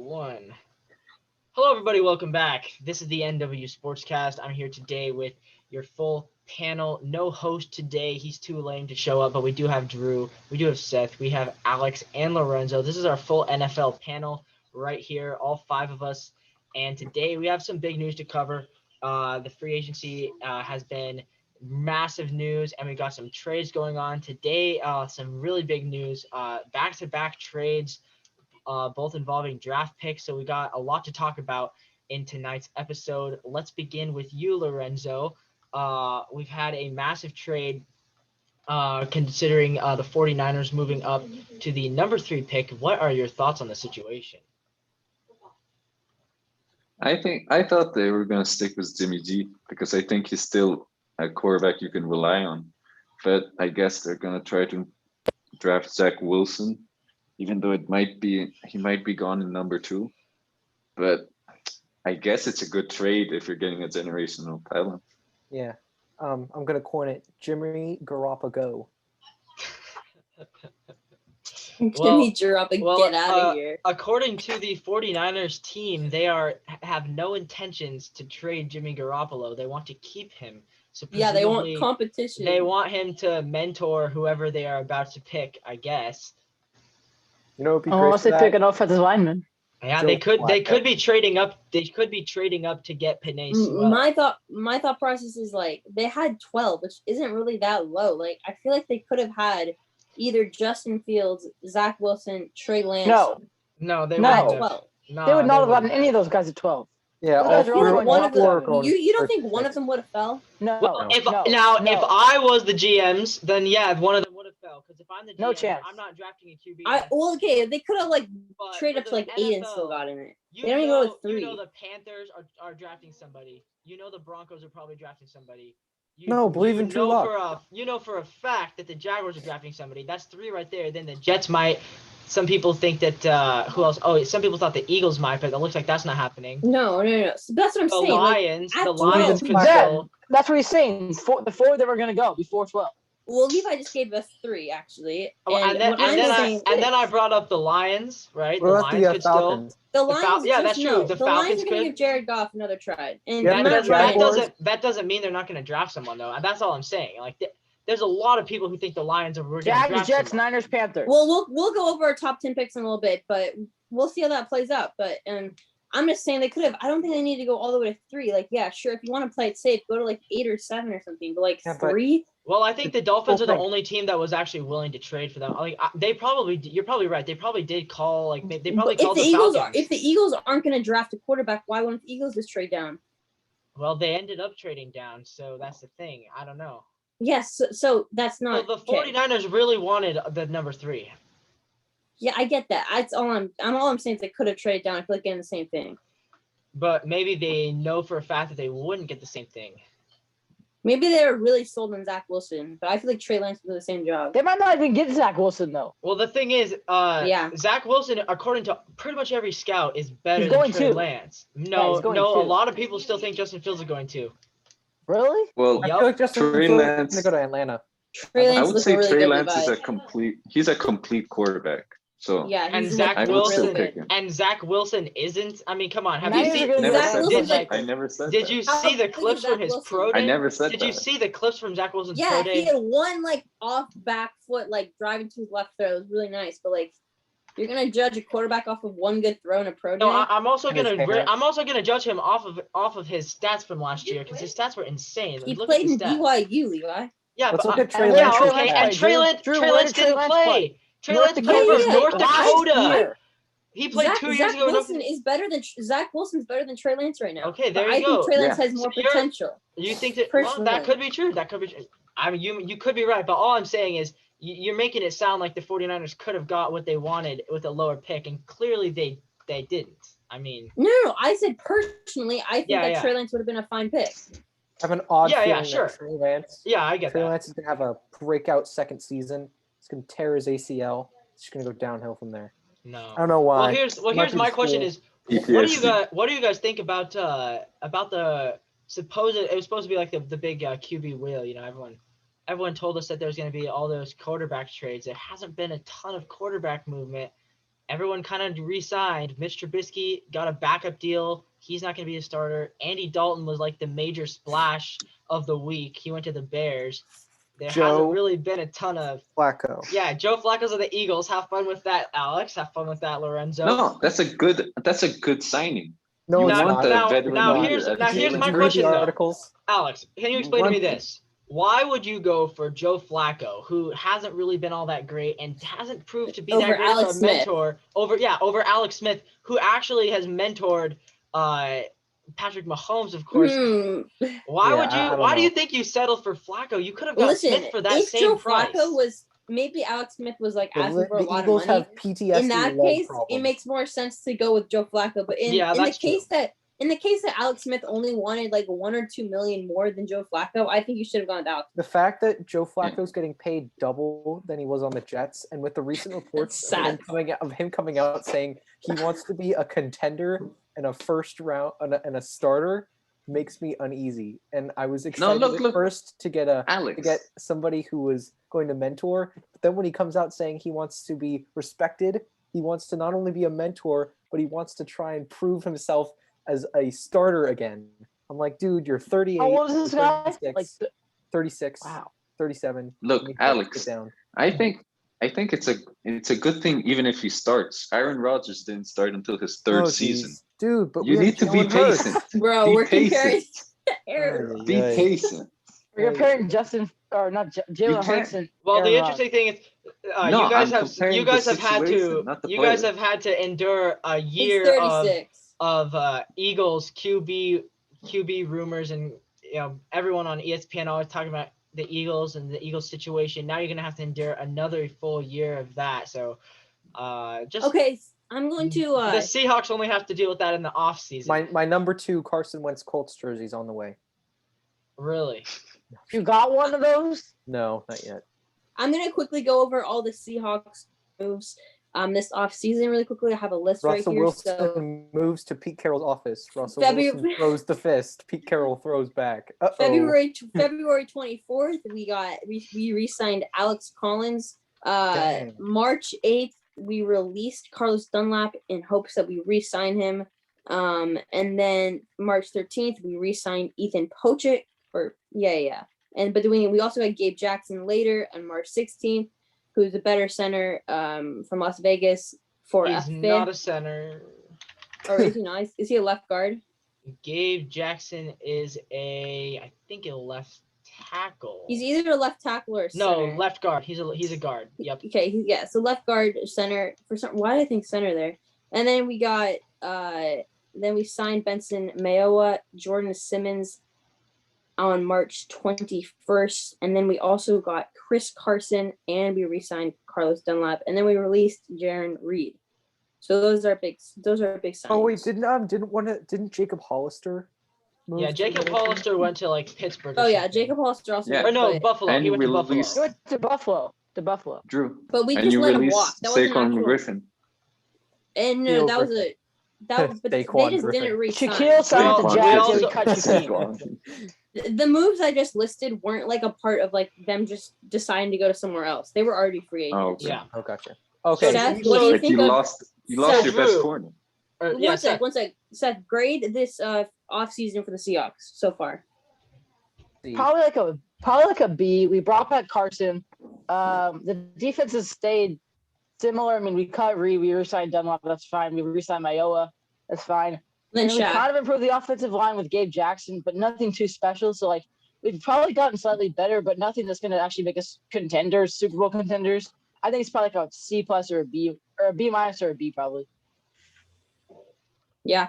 1. Hello, everybody. Welcome back. This is the NW Sportscast. I'm here today with your full panel. No host today. He's too lame to show up, but we do have Drew. We do have Seth. We have Alex and Lorenzo. This is our full NFL panel right here, all 5 of us. And today we have some big news to cover. The free agency has been massive news, and we got some trades going on today. Some really big news. Back-to-back trades. Both involving draft picks. So we got a lot to talk about in tonight's episode. Let's begin with you, Lorenzo. We've had a massive trade considering the 49ers moving up to the number 3 pick. What are your thoughts on the situation? I thought they were going to stick with Jimmy G because I think he's still a quarterback you can rely on. But I guess they're going to try to draft Zach Wilson, even though he might be gone in number 2. But I guess it's a good trade if you're getting a generational talent. Yeah. I'm going to coin it Jimmy Garoppolo. Jimmy Garoppolo, get out of here. According to the 49ers team, they have no intentions to trade Jimmy Garoppolo. They want to keep him. So yeah, they want competition. They want him to mentor whoever they are about to pick, I guess. You know, unless they pick an offensive lineman. Yeah, they could be trading up. They could be trading up to get Penei Sewell. My thought process is like they had 12, which isn't really that low. Like I feel like they could have had either Justin Fields, Zach Wilson, Trey Lance. No, they would not 12. No, they would not have gotten any of those guys at 12. Yeah, one of them. You don't think one of them would have fell? No. Well, if I was the GMs, then yeah, one of them would have fell. Because if I'm the GM, no chance. I'm not drafting a QB. Okay, they could have traded up to like 8 and still got in it. They don't even go with 3. You know the Panthers are drafting somebody. You know the Broncos are probably drafting somebody. Believe in true luck. You know for a fact that the Jaguars are drafting somebody. That's 3 right there. Then the Jets might. Some people think that who else? Oh, some people thought the Eagles might, but it looks like that's not happening. No. So that's what I'm saying. The Lions could still. That's what he's saying. The 4 that were going to go before 12. Well, Levi just gave us 3 actually. And then I brought up the Lions, right? The Lions could Falcons? Still. The Lions. That's true. The Lions Falcons could give Jared Goff another try. And that doesn't mean they're not going to draft someone though. And that's all I'm saying. Like. There's a lot of people who think the Lions are going to draft Jets, someone. Niners, Panthers. Well, we'll go over our top 10 picks in a little bit, but we'll see how that plays out. But I'm just saying they could have. I don't think they need to go all the way to 3. Like, yeah, sure, if you want to play it safe, go to like 8 or 7 or something. But 3. Well, I think the Dolphins are the only team that was actually willing to trade for them. Like, you're probably right. They probably did call called the Falcons. If the Eagles aren't going to draft a quarterback, why wouldn't the Eagles just trade down? Well, they ended up trading down, so that's the thing. I don't know. Yes, so that's not. So the 49ers really wanted the number 3. Yeah, I get that. That's all I'm saying is they could have traded down. I feel like getting the same thing. But maybe they know for a fact that they wouldn't get the same thing. Maybe they're really sold on Zach Wilson, but I feel like Trey Lance will do the same job. They might not even get Zach Wilson though. Well, the thing is, Zach Wilson, according to pretty much every scout, is better than Trey Lance. No, a lot of people still think Justin Fields is going to. Really? Well, I feel like Trey Lance is going to go to Atlanta. I would say Trey Lance is a complete quarterback. So yeah, and Zach Wilson isn't. I mean, come on. Have you seen? I never said. Did you see the clips from his pro day? I never said. Did you see the clips from Zach Wilson's pro Yeah, day? he had one off back foot driving to his left throw. It was really nice, but you're gonna judge a quarterback off of one good throw in a pro day. No, I'm also gonna judge him off of his stats from last year because his stats were insane. He played in BYU, Levi. Yeah, let's but look at Trey Lance. And Trey Lance didn't play. Trey Lance played for North Dakota. He played 2 years ago. Zach Wilson's better than Trey Lance right now. Okay, there you go. I think Trey Lance has more potential. You think that? Well, that could be true. That could be. I mean, you could be right, but all I'm saying is you're making it sound like the 49ers could have got what they wanted with a lower pick, and clearly they didn't. I mean, no. I said personally, I think that Trey Lance would have been a fine pick. I have an odd feeling sure. that Trey Lance. Yeah, I get Trey that. Lance is gonna have a breakout second season. He's gonna tear his ACL. It's just gonna go downhill from there. No, I don't know why. Well, here's my question: is what do you guys think about the supposed? It was supposed to be like the big QB wheel. You know, everyone told us that there's going to be all those quarterback trades. There hasn't been a ton of quarterback movement. everyone kind of re-signed. Mitch Trubisky got a backup deal. He's not going to be a starter. Andy Dalton was like the major splash of the week. He went to the Bears. There hasn't Joe really been a ton of Flacco. Yeah, Joe Flacco's of the Eagles. Have fun with that, Alex. Have fun with that, Lorenzo. No, that's a good signing. No, You it's want not. a veteran now leader here's- at now Did here's you my read question, the though. articles? Alex, can you You explain to me want- this? Why would you go for Joe Flacco, who hasn't really been all that great and hasn't proved to be Over that great Alex of a Smith. mentor over Alex Smith, who actually has mentored Patrick Mahomes, of course. Why Yeah, would you? I don't Why do you know. think you settled for Flacco? You could have got Listen, Smith for that if same Joe price. Flacco was maybe Alex Smith was like The, asking for a the lot Eagles of money. have PTSD. In that leg case, problems. it makes more sense to go with Joe Flacco. But in the that's case true. that Alex Smith only wanted like 1 or 2 million more than Joe Flacco, I think you should have gone with Alex. The fact that Joe Flacco's getting paid double than he was on the Jets, and with the recent reports That's of him coming out saying he wants to be a contender and a first round and a starter, makes me uneasy. And I was excited at first to get somebody who was going to mentor, but then when he comes out saying he wants to be respected, he wants to not only be a mentor, but he wants to try and prove himself as a starter again. I'm like, dude, you're 38. How old is this guy? 36, Like, 36. wow. 37. Look, Sit Alex, down. I think it's a good thing even if he starts. Aaron Rodgers didn't start until his third Oh, season. geez. Dude, but You we need to be Jalen Hurts. patient. Bro, Be we're comparing patient. Aaron. Be patient. We're comparing Justin or not Jalen Hurts and Well, the Aaron interesting thing is, No, you guys I'm have comparing the had situation, to not the you guys player. have had to endure a He's year 36. of Eagles QB rumors, and everyone on ESPN always talking about the Eagles and the Eagles situation. Now you're gonna have to endure another full year of that. So just Okay, I'm going to the Seahawks only have to deal with that in the off season. My number 2 Carson Wentz Colts jersey's on the way. Really? You got one of those? No, not yet. I'm gonna quickly go over all the Seahawks moves this off season really quickly. I have a list Russell right here. Wilson So moves to Pete Carroll's office. Russell February- Wilson throws the fist. Pete Carroll throws back. February 24th, we re-signed Alex Collins. Dang. March 8th, we released Carlos Dunlap in hopes that we re-sign him. And then March 13th, we re-signed Ethan Pochik but we also had Gabe Jackson later on March 16th, who's a better center from Las Vegas for He's a fifth. not a center. Or is he not? Is he a left guard? Gabe Jackson is I think a left tackle. He's either a left tackle or a center. No, left guard. He's a guard. Yep. Okay, so left guard, center. Why did I think center there? And then we got then we signed Benson Mayowa, Jordan Simmons on March 21st, and then we also got Chris Carson, and we re-signed Carlos Dunlap, and then we released Jaron Reed. So those are big signings. Oh wait, didn't Jacob Hollister move? Yeah, to Jacob the- Hollister went to like Pittsburgh. Oh or yeah, something. Jacob Hollister also. Yeah. Or no, but, Buffalo. And He went to Buffalo. released- He went to Buffalo. Drew. but we And just you let him released walk. That wasn't Saquon actual. Griffin. And Theo no, that was Griffin. but they Daquan just Griffin. didn't re-sign. Shaquille signed with Well, the we Jets also- and we cut Shaquille. Saquon. The moves I just listed weren't like a part of like them just deciding to go to somewhere else. They were already free agents. Oh, okay. Yeah. Oh, gotcha. Okay. Seth, So- what do you Like think you of? lost your Seth, best Drew. corner. One sec. Seth, grade this off season for the Seahawks so far. Probably like a B. We brought back Carson. The defense has stayed similar. I mean, we cut Reed, we re-signed Dunlap, that's fine. We re-signed Mayowa, that's fine. Then And we Shaq. kind of improved the offensive line with Gabe Jackson, but nothing too special. So like we've probably gotten slightly better, but nothing that's going to actually make us contenders, Super Bowl contenders. I think it's probably like a C+ or a B or a B- or a B probably. Yeah.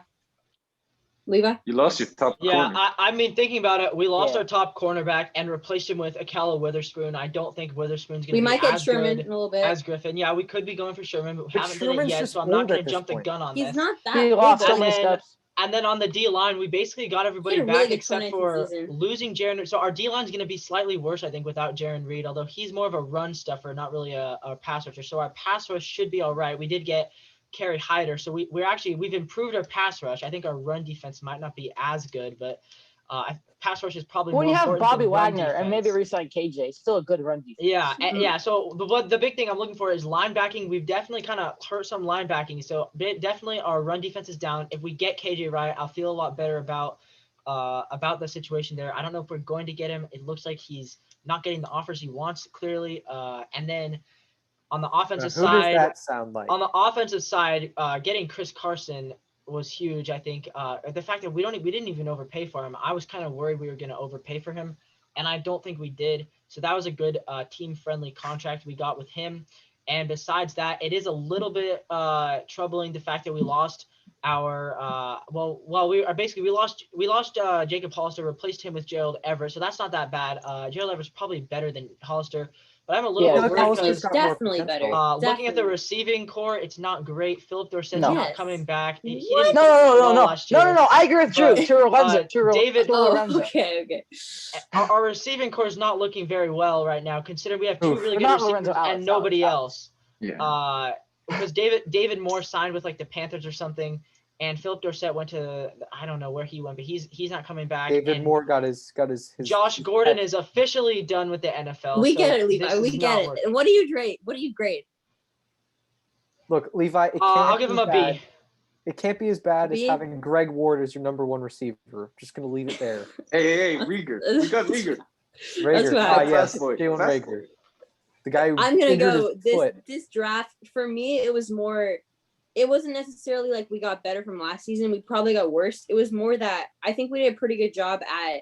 Levi? You lost your top Yeah, corner. I mean, thinking about it, we lost Yeah. our top cornerback and replaced him with Akala Witherspoon. I don't think Witherspoon's going We to be might get as Sherman good in a little bit. as Griffin. Yeah, we could be going for Sherman, but we But haven't done it Sherman's yet, just so I'm not old going at to this jump the point. gun on He's this. not that He old, lost though. so And many then- steps. And then on the D line, we basically got everybody He had a really back good except 2019 for season. losing Jaron. So our D line's going to be slightly worse, I think, without Jaron Reed, although he's more of a run stuffer, not really a pass rusher. So our pass rush should be all right. We did get Kerry Hyder, so we've improved our pass rush. I think our run defense might not be as good, but Pass rush is probably when more you have important Bobby than run Wagner and maybe defense. re-sign KJ, still a good run defense. Yeah. So the big thing I'm looking for is linebacking. We've definitely kind of hurt some linebacking. So definitely our run defense is down. If we get KJ right, I'll feel a lot better about the situation there. I don't know if we're going to get him. It looks like he's not getting the offers he wants clearly. And then on the offensive Who side, does that sound like? on the offensive side, getting Chris Carson was huge. I think the fact that we didn't even overpay for him. I was kind of worried we were going to overpay for him, and I don't think we did. So that was a good team-friendly contract we got with him. And besides that, it is a little bit troubling the fact that we lost our we lost Jacob Hollister, replaced him with Gerald Everett. So that's not that bad. Gerald Everett's probably better than Hollister. But I'm a little bit worried It's because definitely better. looking at the receiving core, it's not great. Philip Dorsett's not coming back. He What? didn't No. last year. No. I agree with Drew. David. Okay. Our receiving core is not looking very well right now, considering we have two really good receivers and nobody else. Yeah. Because David Moore signed with like the Panthers or something, and Philip Dorsett went to I don't know where he went, but he's not coming back. David Moore got his Josh Gordon is officially done with the NFL. We get it, Levi. We get it. And what do you grade? Look, Levi. I'll give him a B. It can't be as bad as having Greg Ward as your number one receiver. Just gonna leave it there. Hey, Rieger. We got Rieger. Rager. Yes, Jalen Rager. The guy who I'm gonna go this draft for me. It wasn't necessarily like we got better from last season. We probably got worse. It was more that I think we did a pretty good job at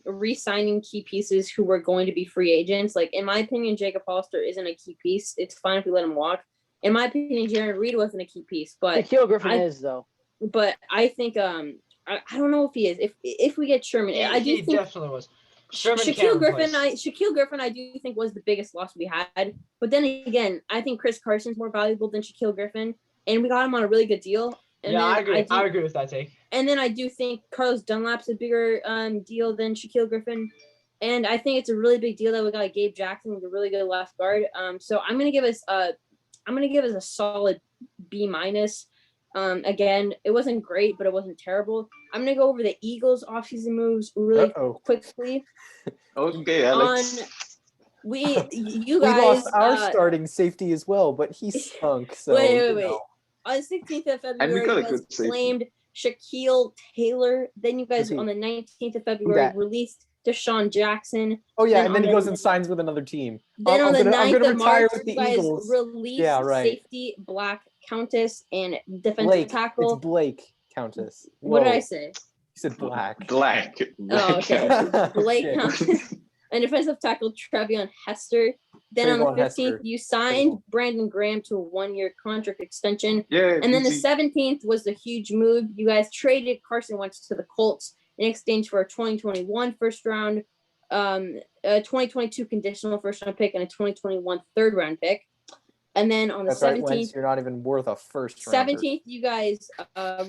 re-signing key pieces who were going to be free agents. Like in my opinion, Jacob Hollister isn't a key piece. It's fine if we let him walk. In my opinion, Jaron Reed wasn't a key piece, but Shaquille Griffin is though. But I think I don't know if he is. If we get Sherman, he definitely was. Shaquille Griffin, I do think was the biggest loss we had. But then again, I think Chris Carson's more valuable than Shaquille Griffin, and we got him on a really good deal. And I agree. I agree with that take. And then I do think Carlos Dunlap's a bigger deal than Shaquille Griffin, and I think it's a really big deal that we got Gabe Jackson with a really good left guard. So I'm gonna give us a solid B minus. Again, it wasn't great, but it wasn't terrible. I'm gonna go over the Eagles offseason moves really quickly. Okay, Alex. We lost our starting safety as well, but he stunk. So wait. On the 16th of February, you guys claimed Shaquille Taylor. Then you guys on the 19th of February released Deshaun Jackson. Oh yeah, and then he goes and signs with another team. Then on the 9th of March, you guys Eagles. released safety Black Countess and defensive Blake. tackle. It's Blake Countess. Whoa. What did I say? You said Black. Black. Oh, okay. Blake Countess and defensive tackle Trevion Hester. Then on the 15th, you signed Brandon Graham to a 1-year contract extension. Yeah. And then the 17th was the huge move. You guys traded Carson West to the Colts in exchange for a 2021 first round, a 2022 conditional first round pick, and a 2021 third round pick. And then on the 17th, Wentz, you're not even worth a first round. 17th, you guys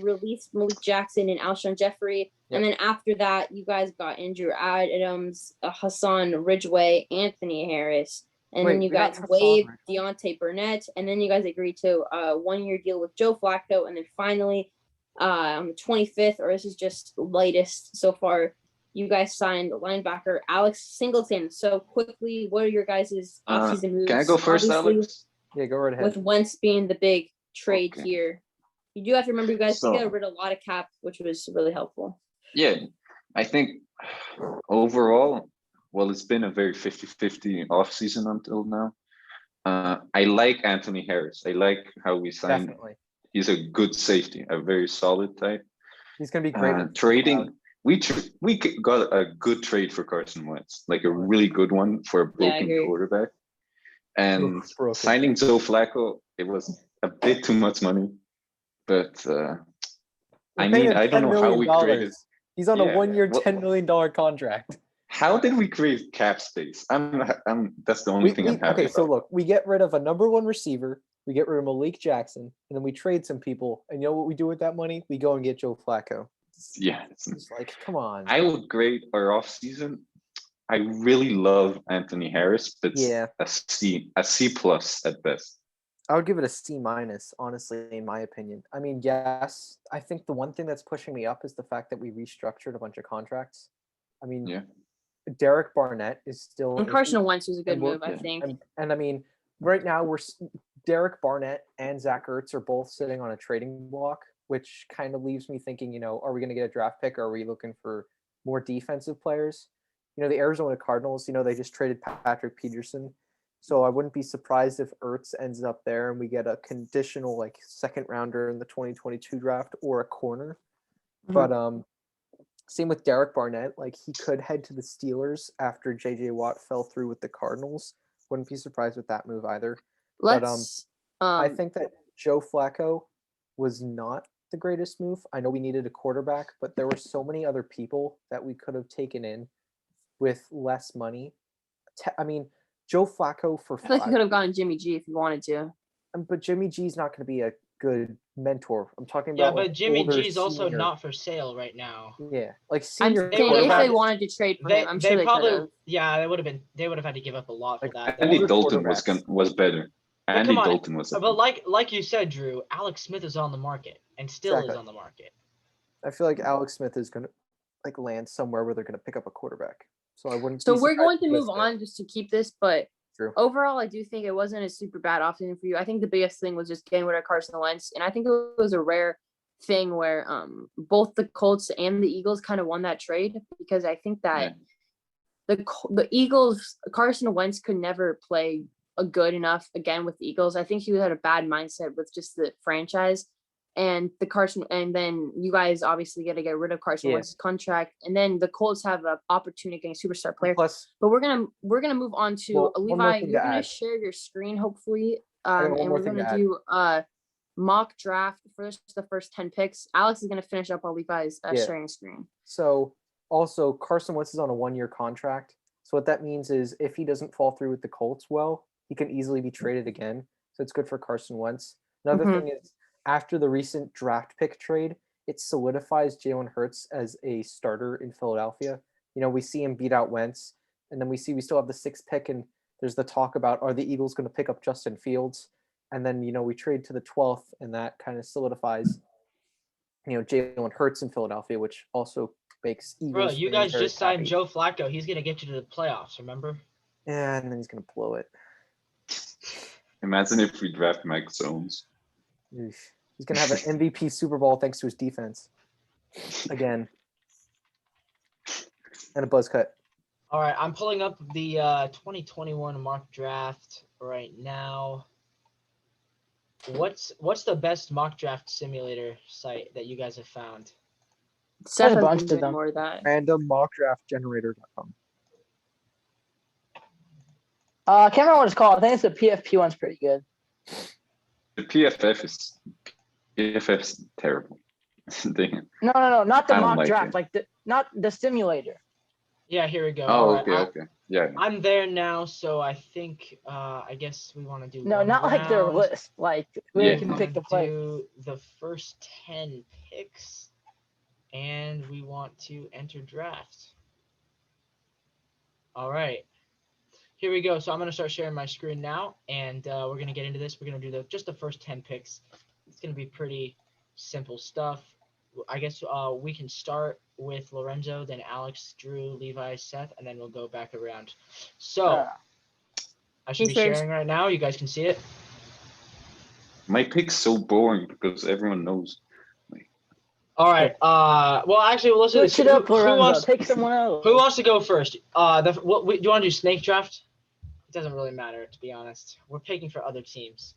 released Malik Jackson and Alshon Jeffrey. Yep. And then after that, you guys got Andrew Adams, Hassan Ridgeway, Anthony Harris. And then you guys waived Deontay Burnett. And then you guys agreed to a 1-year deal with Joe Flacco. And then finally, on the 25th, or this is just latest so far, you guys signed linebacker Alex Singleton. So quickly, what are your guys' offseason moves? Can I go first, Alex? Yeah, go right ahead. With Wentz being the big trade here. You do have to remember, you guys got rid of a lot of cap, which was really helpful. Yeah, I think overall, it's been a very 50-50 offseason until now. I like Anthony Harris. I like how we signed. Definitely. He's a good safety, a very solid type. He's going to be great. Trading, we got a good trade for Carson Wentz, like a really good one for a broken quarterback. And signing Joe Flacco, it was a bit too much money. But I don't know how we created. He's on a 1-year, $10 million contract. How did we create cap space? That's the only thing I'm happy about. So look, we get rid of a number 1 receiver. We get rid of Malik Jackson, and then we trade some people. And you know what we do with that money? We go and get Joe Flacco. It's like, come on. I would grade our offseason. I really love Anthony Harris, but a C plus at best. I would give it a C minus, honestly, in my opinion. I mean, yes, I think the one thing that's pushing me up is the fact that we restructured a bunch of contracts. I mean, Yeah. Derek Barnett is still. And Carson Wentz was a good move, I yeah. think. And I mean, right now Derek Barnett and Zach Ertz are both sitting on a trading block, which kind of leaves me thinking, are we going to get a draft pick, or are we looking for more defensive players? The Arizona Cardinals, they just traded Patrick Peterson. So I wouldn't be surprised if Ertz ends up there and we get a conditional second rounder in the 2022 draft or a corner. Mm-hmm. But same with Derek Barnett, he could head to the Steelers after JJ Watt fell through with the Cardinals. Wouldn't be surprised with that move either. I think that Joe Flacco was not the greatest move. I know we needed a quarterback, but there were so many other people that we could have taken in with less money. I mean, Joe Flacco for I feel like you could have gotten Jimmy G if you wanted to. But Jimmy G's not going to be a good mentor. I'm talking about. Yeah, but Jimmy G's also not for sale right now. Yeah, senior. I'm saying if they wanted to trade for him, I'm sure they probably could have. Yeah, they would have had to give up a lot for that. Andy Dalton was better. Andy Dalton was. But like you said, Drew, Alex Smith is on the market and still is on the market. I feel like Alex Smith is going to land somewhere where they're going to pick up a quarterback. So I wouldn't. So we're going to move on just to keep this, but overall, I do think it wasn't a super bad option for you. I think the biggest thing was just getting rid of Carson Wentz, and I think it was a rare thing where both the Colts and the Eagles kind of won that trade, because I think that the Eagles, Carson Wentz could never play a good enough again with the Eagles. I think he had a bad mindset with just the franchise. And then you guys obviously got to get rid of Carson Wentz's contract, and then the Colts have an opportunity getting a superstar player. But we're gonna move on to Levi. You're gonna share your screen, hopefully, and we're gonna do mock draft for the first 10 picks. Alex is gonna finish up while Levi's sharing screen. So also Carson Wentz is on a 1-year contract. So what that means is if he doesn't fall through with the Colts, he can easily be traded again. So it's good for Carson Wentz. Another thing is, after the recent draft pick trade, it solidifies Jalen Hurts as a starter in Philadelphia. We see him beat out Wentz, and then we still have the 6th pick, and there's the talk about, are the Eagles going to pick up Justin Fields? And then, we trade to the 12th, and that kind of solidifies, Jalen Hurts in Philadelphia, which also makes Eagles. Bro, you guys just signed Joe Flacco. He's going to get you to the playoffs, remember? Yeah, and then he's going to blow it. Imagine if we draft Mike Jones. He's going to have an MVP Super Bowl thanks to his defense. Again. And a buzz cut. All right, I'm pulling up the 2021 mock draft right now. What's the best mock draft simulator site that you guys have found? Seth a bunch of them. More of that. Randommockdraftgenerator.com. I can't remember what it's called. I think it's the PFP one's pretty good. The PFF is terrible. No, not the mock draft, not the simulator. Yeah, here we go. Oh, okay. Yeah. I'm there now, so I think I guess we want to do. No, not like their list. We can pick the play. Do the first 10 picks, and we want to enter draft. All right. Here we go. So I'm going to start sharing my screen now, and we're going to get into this. We're going to do just the first 10 picks. It's going to be pretty simple stuff. I guess we can start with Lorenzo, then Alex, Drew, Levi, Seth, and then we'll go back around. So I should be sharing right now. You guys can see it. My pick's so boring because everyone knows. All right. Well, actually, let's do this. Switch it up, Lorenzo. Take someone else. Who wants to go first? Do you want to do snake draft? It doesn't really matter, to be honest. We're picking for other teams.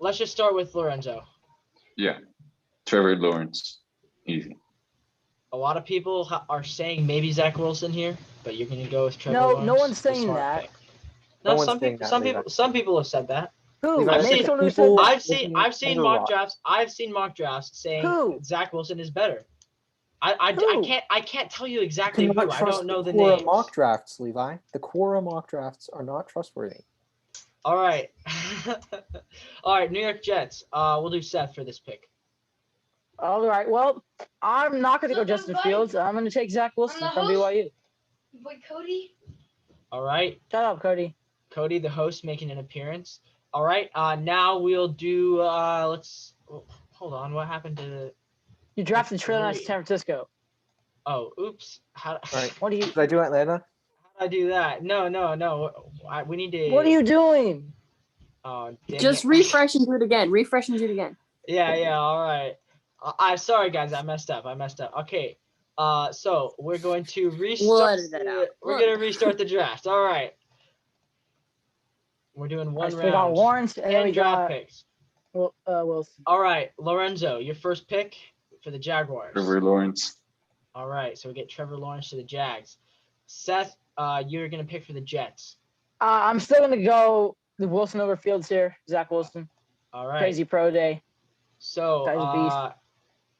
Let's just start with Lorenzo. Yeah. Trevor Lawrence. Easy. A lot of people are saying maybe Zach Wilson here, but you're going to go with Trevor Lawrence. No one's saying that. Pick. No, some people have said that. Who? I've seen mock drafts saying Zach Wilson is better. I can't tell you exactly who. I don't know the names. Mock drafts, Levi. The Quora mock drafts are not trustworthy. All right. All right, New York Jets. We'll do Seth for this pick. All right. Well, I'm not going to go Justin Fields. I'm going to take Zach Wilson from BYU. Boy, Cody. All right. Shut up, Cody. Cody, the host, making an appearance. All right. Now we'll do. Hold on. What happened to? You drafted Trailer Lance to San Francisco. Oh, oops. All right. What do you? Did I do Atlanta? How did I do that? No. We need to. What are you doing? Oh, Just refresh and do it again. Refresh and do it again. Yeah. All right. I'm sorry, guys. I messed up. Okay. So we're going to restart. We'll edit that out. We're gonna restart the draft. All right. We're doing one round. We got Lawrence and then we draft got picks. Wilson. All right, Lorenzo, your first pick for the Jaguars. Trevor Lawrence. All right, so we get Trevor Lawrence to the Jags. Seth, you're gonna pick for the Jets. I'm still gonna go the Wilson over Fields here. Zach Wilson. All right. Crazy pro day. So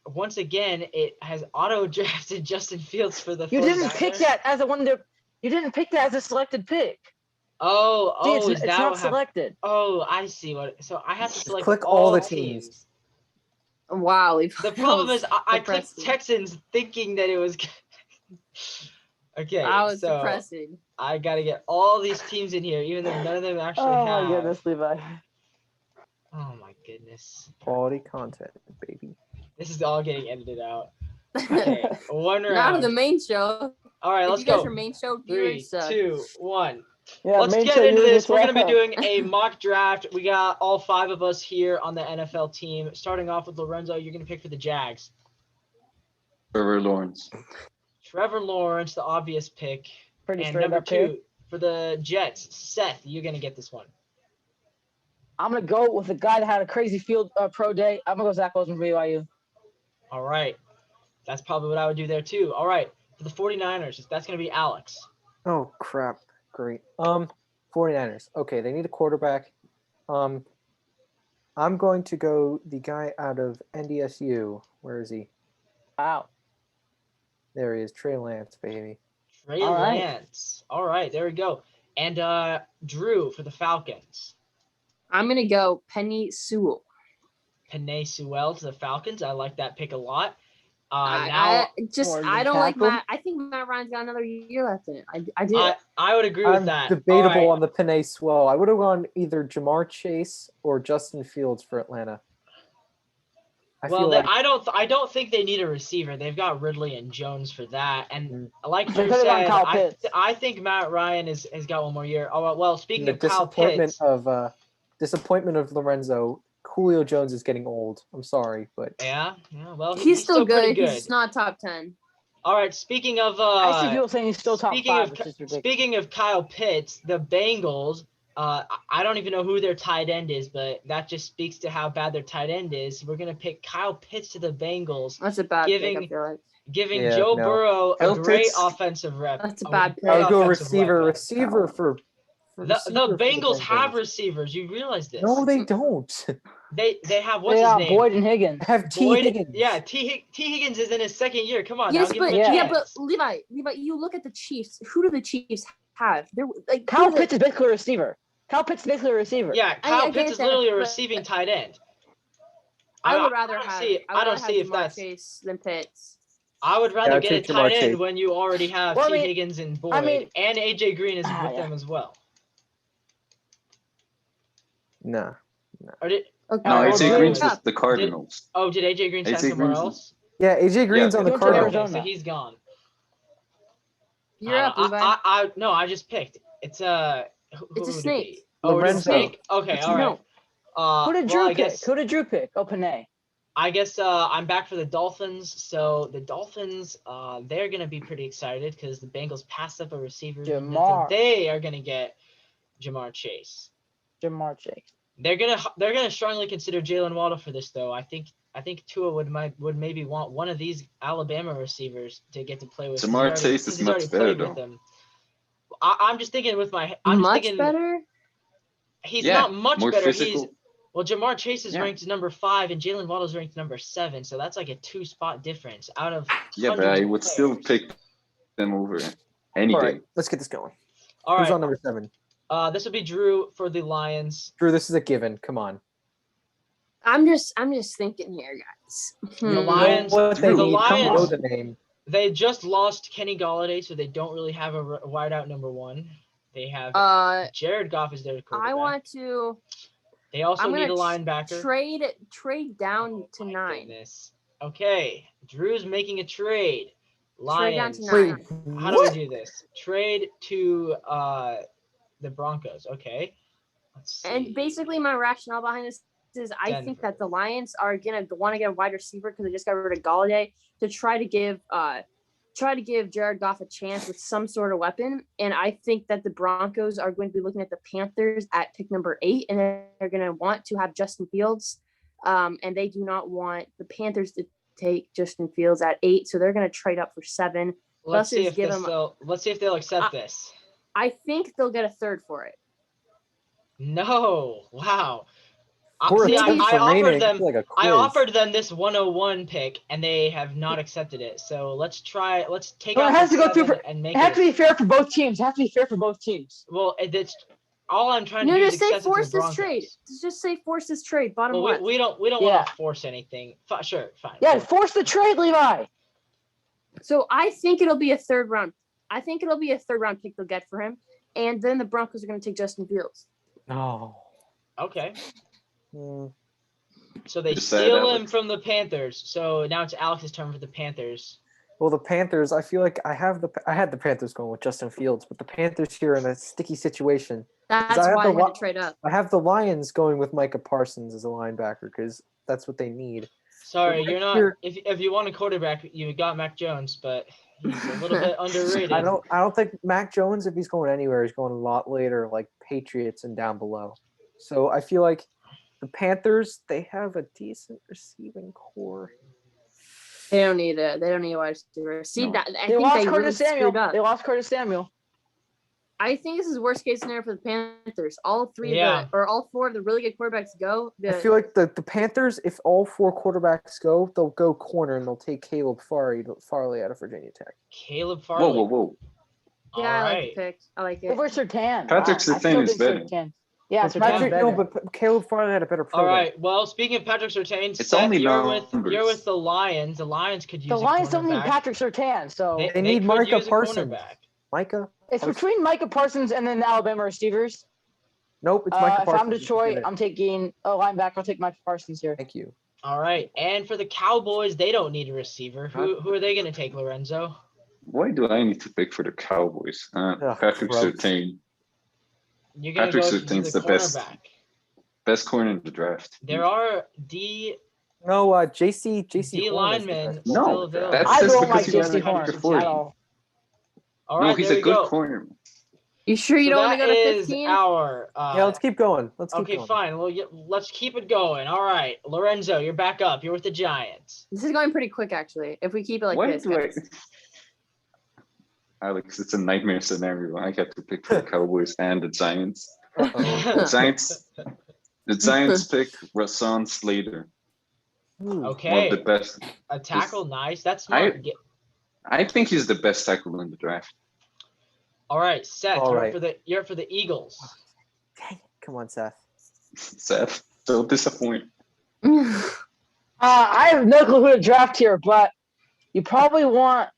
once again, it has auto drafted Justin Fields for the. You didn't pick that as You didn't pick that as a selected pick. See, it's not selected. Oh, I see what. So I have to select. Click all the teams. Wow. The problem is I clicked Texans thinking that it was. Okay. That was depressing. I gotta get all these teams in here, even though none of them actually have. Oh my goodness, Levi. Oh my goodness. Quality content, baby. This is all getting edited out. Okay, one round. Not on the main show. All right, let's you guys go. are main show 3, viewers, 2, 1. Yeah, let's get into this. We're going to be doing a mock draft. We got all 5 of us here on the NFL team. Starting off with Lorenzo, you're going to pick for the Jags. Trevor Lawrence. Trevor Lawrence, the obvious pick. Pretty and straight number up 2 pick. For the Jets. Seth, you're going to get this one. I'm going to go with the guy that had a crazy field pro day. I'm going to go Zach Wilson for BYU. All right. That's probably what I would do there too. All right. For the 49ers, that's going to be Alex. Oh, crap. Great. 49ers. Okay, they need a quarterback. I'm going to go the guy out of NDSU. Where is he? Wow. There he is. Trey Lance, baby. Trey Lance. All right, there we go. And Drew for the Falcons. I'm going to go Penny Sewell. Penei Sewell to the Falcons. I like that pick a lot. I don't like Matt. I think Matt Ryan's got another year left in it. I do. I would agree with that. Debatable on the Penei Sewell. I would have gone either Jamar Chase or Justin Fields for Atlanta. I don't think they need a receiver. They've got Ridley and Jones for that. And like Drew said, I think Matt Ryan has got one more year. Oh well, speaking of Kyle Pitts, disappointment of Lorenzo. Julio Jones is getting old. I'm sorry, but yeah. Well, he's still good. He's not top 10. All right. Speaking of, I see people saying he's still top 5. Speaking of Kyle Pitts, the Bengals. I don't even know who their tight end is, but that just speaks to how bad their tight end is. We're gonna pick Kyle Pitts to the Bengals. That's a bad pick, I feel like. Giving Joe Burrow a great offensive rep. That's a bad pick. I'll go receiver for. The Bengals have receivers. You realize this? No, they don't. They have what's his name? Boyd and Higgins. Have T. Higgins. Yeah, T. Higgins is in his second year. Come on. Yes, but Levi, you look at the Chiefs. Who do the Chiefs have? They're like Kyle Pitts is basically a receiver. Yeah, Kyle Pitts is literally a receiving tight end. I would rather have Jamar Chase than Pitts. I would rather get a tight end when you already have T. Higgins and Boyd, and AJ Green is with them as well. No. No, AJ Green's with the Cardinals. Did AJ Green sign somewhere else? Yeah, AJ Green's on the Cardinals. Okay, so he's gone. You're up, Levi. I just picked. It's a snake. It's a snake. Okay, all right. Who did Drew pick? Who did Drew pick? Oh, Penei. I guess I'm back for the Dolphins. So the Dolphins, they're gonna be pretty excited because the Bengals passed up a receiver. Jamar. They are gonna get Jamar Chase. They're gonna strongly consider Jalen Waddle for this though. I think Tua would maybe want one of these Alabama receivers to get to play with. Jamar Chase is much better though. I'm just thinking with my. Better. He's not much better. Physical. Jamar Chase is ranked number 5 and Jalen Waddle is ranked number 7, so that's like a 2-spot difference out of. Yeah, but I would still pick them over any day. All right, let's get this going. All right. Who's on number 7? This will be Drew for the Lions. Drew, this is a given. Come on. I'm just thinking here, guys. The Lions. Know the name. They just lost Kenny Golladay, so they don't really have a wideout number 1. They have Jared Goff is their quarterback. I want to. They also I'm need a gonna linebacker. Trade down to 9. Goodness. Okay, Drew's making a trade. Trade down Lions. to 9. How do we do this? Trade to the Broncos. Okay. Let's see. And basically, my rationale behind this is I think that the Lions are gonna want to get a wide receiver because they just got rid of Galladay to try to give Jared Goff a chance with some sort of weapon. And I think that the Broncos are going to be looking at the Panthers at pick number 8, and they're going to want to have Justin Fields. And they do not want the Panthers to take Justin Fields at 8, so they're going to trade up for 7. Let's see if they'll accept this. I think they'll get a third for it. No, wow. I offered them this 101 pick, and they have not accepted it. So let's take out. It has to go through and make it. It has to be fair for both teams. Well, it's all I'm trying to do. Just say force this trade. Just say force this trade. Bottom line. We don't want to force anything. Sure, fine. Yeah, force the trade, Levi. So I think it'll be a third round. I think it'll be a third round pick they'll get for him, and then the Broncos are going to take Justin Fields. No. Okay. So they steal him from the Panthers. So now it's Alex's turn for the Panthers. Well, the Panthers, I feel like I had the Panthers going with Justin Fields, but the Panthers here in a sticky situation. That's why I had to trade up. I have the Lions going with Micah Parsons as a linebacker because that's what they need. Sorry, you're not. If you want a quarterback, you got Mac Jones, but he's a little bit underrated. I don't think Mac Jones, if he's going anywhere, he's going a lot later, like Patriots and down below. So I feel like the Panthers, they have a decent receiving core. They don't need a wide receiver. See that? I they think lost they Curtis really Samuel. screwed up. They lost Curtis Samuel. I think this is worst case scenario for the Panthers. All 4 of the really good quarterbacks go. I feel like the Panthers, if all 4 quarterbacks go, they'll go corner and they'll take Caleb Farley out of Virginia Tech. Caleb Farley. Whoa. Yeah, I like the pick. I like it. Over Surtain. Patrick Surtain is better. Yeah, Patrick. No, but Caleb Farley had a better program. All right. Well, speaking of Patrick Surtain, you're with the Lions. The Lions could use. The Lions don't need Patrick Surtain, so they need Micah Parsons. Micah. It's between Micah Parsons and then the Alabama receivers. Nope, it's Micah Parsons. If I'm Detroit, I'm taking a linebacker. I'll take Micah Parsons here. Thank you. All right, and for the Cowboys, they don't need a receiver. Who are they going to take, Lorenzo? Why do I need to pick for the Cowboys? Patrick Surtain. Patrick Surtain's the best corner in the draft. There are JC linemen. No, that's just because he went to 40. All right, no, he's a good corner. You sure you don't want to go to 15? Yeah, let's keep going. Fine. Well, let's keep it going. All right, Lorenzo, you're back up. You're with the Giants. This is going pretty quick, actually. If we keep it like this. Alex, it's a nightmare scenario. I have to pick for the Cowboys and the Giants. The Giants pick Rashawn Slater. Okay. One of the best. A tackle, nice. That's smart. I think he's the best tackle in the draft. All right, Seth. You're for the Eagles. Dang it. Come on, Seth. Seth, so disappointed. I have no clue who to draft here, but you probably want.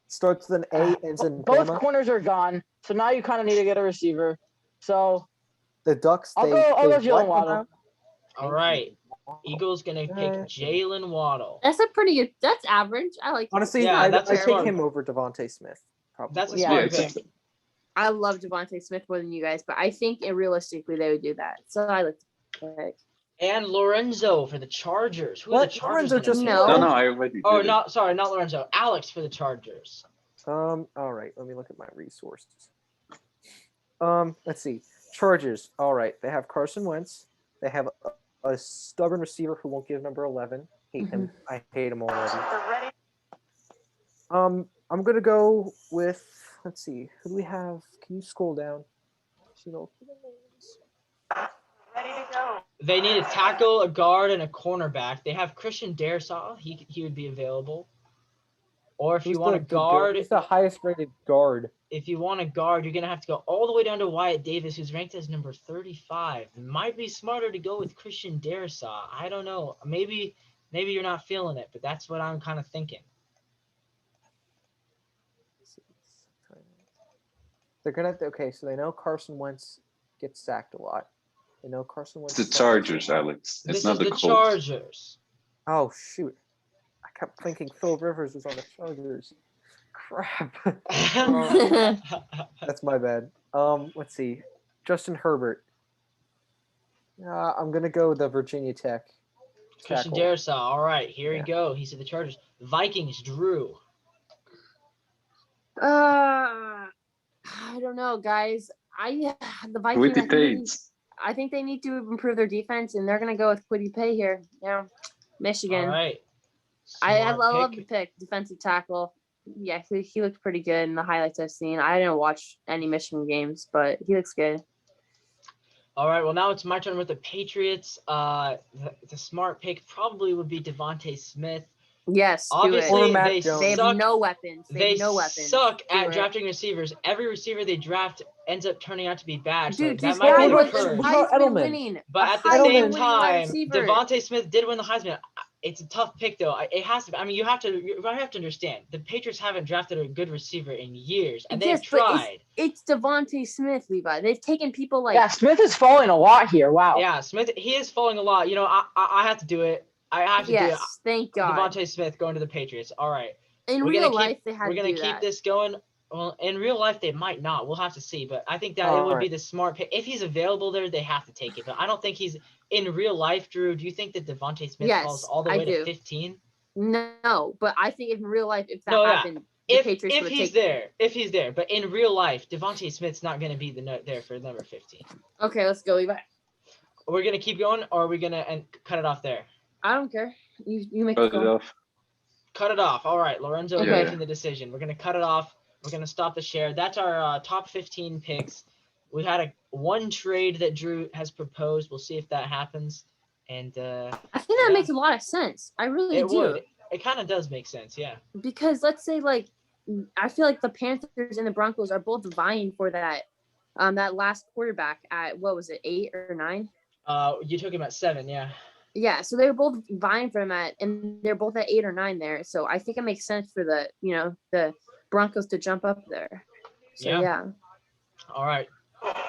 Starts with an A, ends in both Bama. Corners are gone, so now you kind of need to get a receiver. So the Ducks. I'll go Jalen Waddle. All right, Eagles gonna pick Jalen Waddle. That's a pretty good. That's average. I like. Honestly, I take him over Devontae Smith. Probably. That's a smart pick. I love Devontae Smith more than you guys, but I think realistically they would do that. So I like the pick. And Lorenzo for the Chargers. Who are the Chargers? No, I already. Not Lorenzo. Alex for the Chargers. All right. Let me look at my resources. Let's see. Chargers. All right. They have Carson Wentz. They have a stubborn receiver who won't give number 11. Hate him. I hate him already. I'm gonna go with. Let's see. Who do we have? Can you scroll down? Ready to go. They need a tackle, a guard, and a cornerback. They have Christian Darrisaw. He would be available. Or if you want a guard, he's the highest rated guard. If you want a guard, you're gonna have to go all the way down to Wyatt Davis, who's ranked as number 35. It might be smarter to go with Christian Darrisaw. I don't know. Maybe you're not feeling it, but that's what I'm kind of thinking. They're gonna okay. So they know Carson Wentz gets sacked a lot. They know Carson Wentz. It's the Chargers, Alex. It's This not is the the Colts. Chargers. Oh shoot! I kept thinking Phil Rivers was on the Chargers. Crap. That's my bad. Let's see. Justin Herbert. I'm gonna go with the Virginia Tech. Christian tackle. Darrisaw. All right, here Yeah. we go. He said the Chargers. Vikings. Drew. I don't know, guys. The Vikings. Quiddy Pates. I think they need to improve their defense, and they're gonna go with Quiddy Pay here. Yeah, Michigan. All right. I Smart love the pick. pick. Defensive tackle. Yeah, he looked pretty good in the highlights I've seen. I didn't watch any Michigan games, but he looks good. All right. Well, now it's my turn with the Patriots. The smart pick probably would be Devontae Smith. Yes, Obviously, Or Matt they Jones. they have suck. no weapons. They have no weapons. suck Do at it. drafting receivers. Every receiver they draft ends up turning out to be bad. So Dude, that this might guy be a was curse. What about Heisman Edelman? winning. But A at the Heisman same winning wide time, receiver. Devontae Smith did win the Heisman. It's a tough pick, though. It has to be. I mean, you have to understand. The Patriots haven't drafted a good receiver in years, and they've Yes, but tried. It's Devontae Smith, Levi. They've taken people like Yeah, Smith is falling a lot here. Wow. Yeah, Smith. He is falling a lot. You know, I have to do it. I have to do it. yes, thank God. Devontae Smith going to the Patriots. All right. In We're real gonna life, keep, they had We're to gonna do keep that. this going. Well, in real life, they might not. We'll have to see. But I think that it would be the smart pick. If he's available there, they have to take it. But I don't think he's in real life. Drew, do you think that Devontae Smith Yes, falls all the I way do. to 15? No, but I think in real life, if that No, yeah. happened, the Patriots If would he's take. there, but in real life, Devontae Smith's not gonna be there for number 15. Okay, let's go, Levi. We're gonna keep going, or are we gonna cut it off there? I don't care. You make Cut it it go. off. Cut it off. All right, Lorenzo Okay. making the decision. We're gonna cut it off. We're gonna stop the share. That's our top 15 picks. We had one trade that Drew has proposed. We'll see if that happens. And I think that Yeah. makes a lot of sense. I really it do. would. It kind of does make sense. Yeah. Because let's say I feel like the Panthers and the Broncos are both vying for that last quarterback at what was it, 8 or 9? You took him at 7. Yeah. Yeah, so they were both vying for him and they're both at 8 or 9 there. So I think it makes sense for the Broncos to jump up there. So yeah. All right.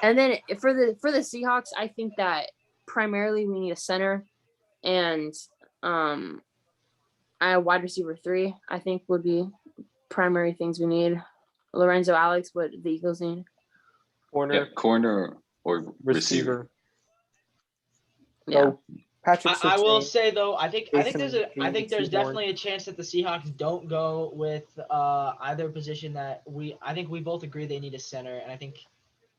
And then for the Seahawks, I think that primarily we need a center and a wide receiver 3, I think would be primary things we need. Lorenzo, Alex, what the Eagles need? Corner or receiver. Yeah. So Patrick I will Surtain, say though, I think there's Jason definitely a chance that the Seahawks don't go with either position that I think we both agree they need a center, and I think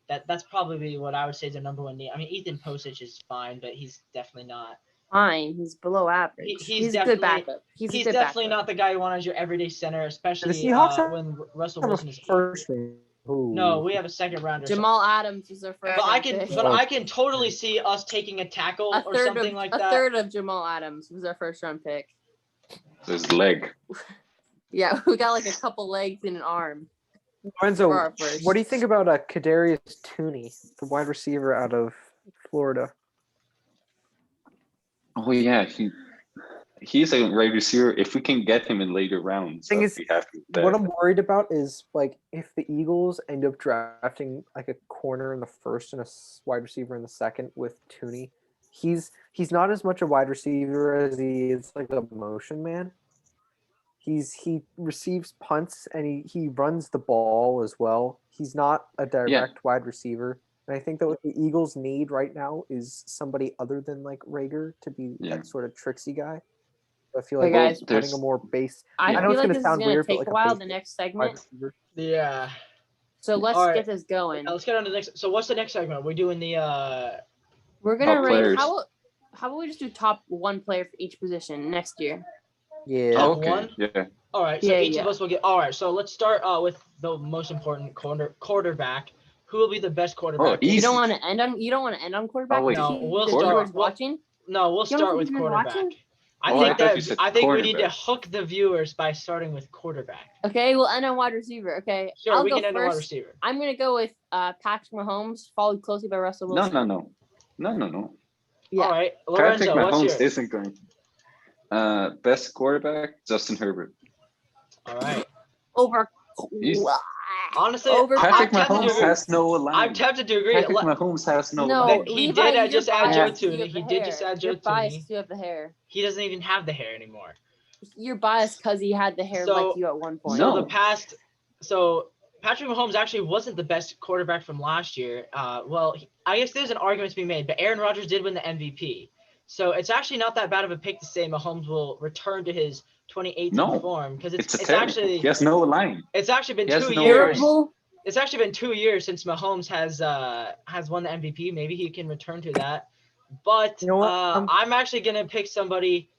that's probably what I would say is their number one need. I mean, Ethan Posich is fine, but he's definitely not. Fine, he's below average. He's a good backup. He's definitely not the guy you want as your everyday center, especially The Seahawks when Russell have a Wilson is first round. Ooh. No, we have a second rounder. Jamal Adams is our first. But round I pick. can totally see us taking a tackle a or third something of, like a that. third of Jamal Adams was our first round pick. His leg. Yeah, we got like a couple legs and an arm. Lorenzo, for our first. what do you think about Kadarius Toney, the wide receiver out of Florida? Oh yeah, he's a wide receiver. If we can get him in later rounds, Thing I'd is, be happy with that. What I'm worried about is if the Eagles end up drafting like a corner in the first and a wide receiver in the second with Toney, he's not as much a wide receiver as he is like a motion man. He receives punts and he runs the ball as well. He's not a direct wide receiver. And I think that what the Eagles need right now is somebody other than like Rager to be that sort of tricksy guy. So I feel like guys, having a more base. I know feel it's like gonna this is sound gonna weird, but take like a a while. base The next wide segment. receiver. Yeah. So let's All right. get this going. Let's get on to the next. So what's the next segment? We're doing the We're gonna Top rank. players. How about we just do top 1 player for each position next year? Yeah. Top Okay. one? Yeah. All right. So Yeah, each yeah. of us will get. All right. So let's start with the most important quarterback. Who will be the best quarterback? Oh, easy. You don't want to end on quarterback. Oh, wait. No, we'll the start- viewers well, watching. No, we'll You don't start think with he's been quarterback. watching? Oh, I thought you said I think we need to cornerback. hook the viewers by starting with quarterback. Okay, we'll end on wide receiver. Okay, Sure, I'll we go can end on wide first. receiver. I'm gonna go with Patrick Mahomes, followed closely by Russell Wilson. No. Yeah. All right, Patrick Lorenzo, what's Mahomes yours? isn't going. Best quarterback, Justin Herbert. All right. Over. He's- Honestly, Patrick Mahomes has no line. I'm tempted to agree. Patrick Mahomes has no No, line. He Levi, did just add Joe biased, you Tooney. have the He did just hair. add Joe You're biased, Tooney. you have the hair. He doesn't even have the hair anymore. You're biased because he had the hair like you at one point. No. So Patrick Mahomes actually wasn't the best quarterback from last year. I guess there's an argument to be made, but Aaron Rodgers did win the MVP. So it's actually not that bad of a pick to say Mahomes will return to his 2018 form because it's actually he has no line. It's actually been 2 years. It's actually been 2 years since Mahomes has won the MVP. Maybe he can return to that. But You know what? I'm actually gonna pick somebody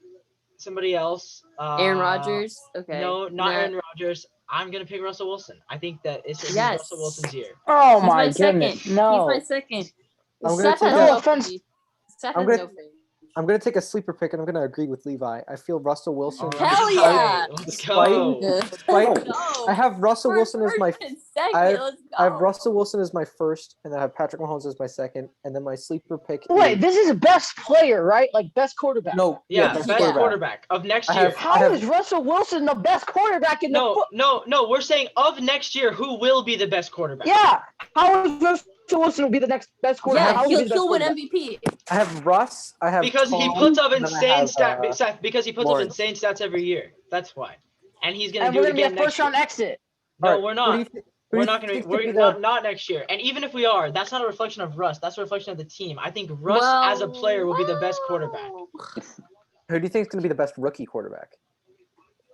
else. Aaron Rodgers. Okay. No, not Aaron Rodgers. I'm gonna pick Russell Wilson. I think that it's Russell Wilson's year. Oh He's my goodness! Second. No. He's my second. I'm Seth gonna has take no offense. faith. Seth has no faith. I'm gonna take a sleeper pick, and I'm gonna agree with Levi. I feel Russell Wilson. Hell yeah! Let's go. I have Russell Wilson as my. I have Russell Wilson. Wilson as my first, and then I have Patrick Mahomes as my second, and then my sleeper pick. Wait, this is best player, right? Like best quarterback. No. Yeah, best quarterback of next year. How is Russell Wilson the best quarterback in the? No. We're saying of next year, who will be the best quarterback? Yeah. How is Russell Wilson will be the next best quarterback? Yeah, he'll win MVP. I have Russ. I have because Tom, he puts up insane stats. Seth, because he puts up insane stats every year. That's why. And he's gonna and do we're it gonna again be a first round exit. No, we're not. We're not gonna be. We're not next year. And even if we are, that's not a reflection of Russ. That's a reflection of the team. I think Russ as a player will be the best quarterback. Who do you think is gonna be the best rookie quarterback?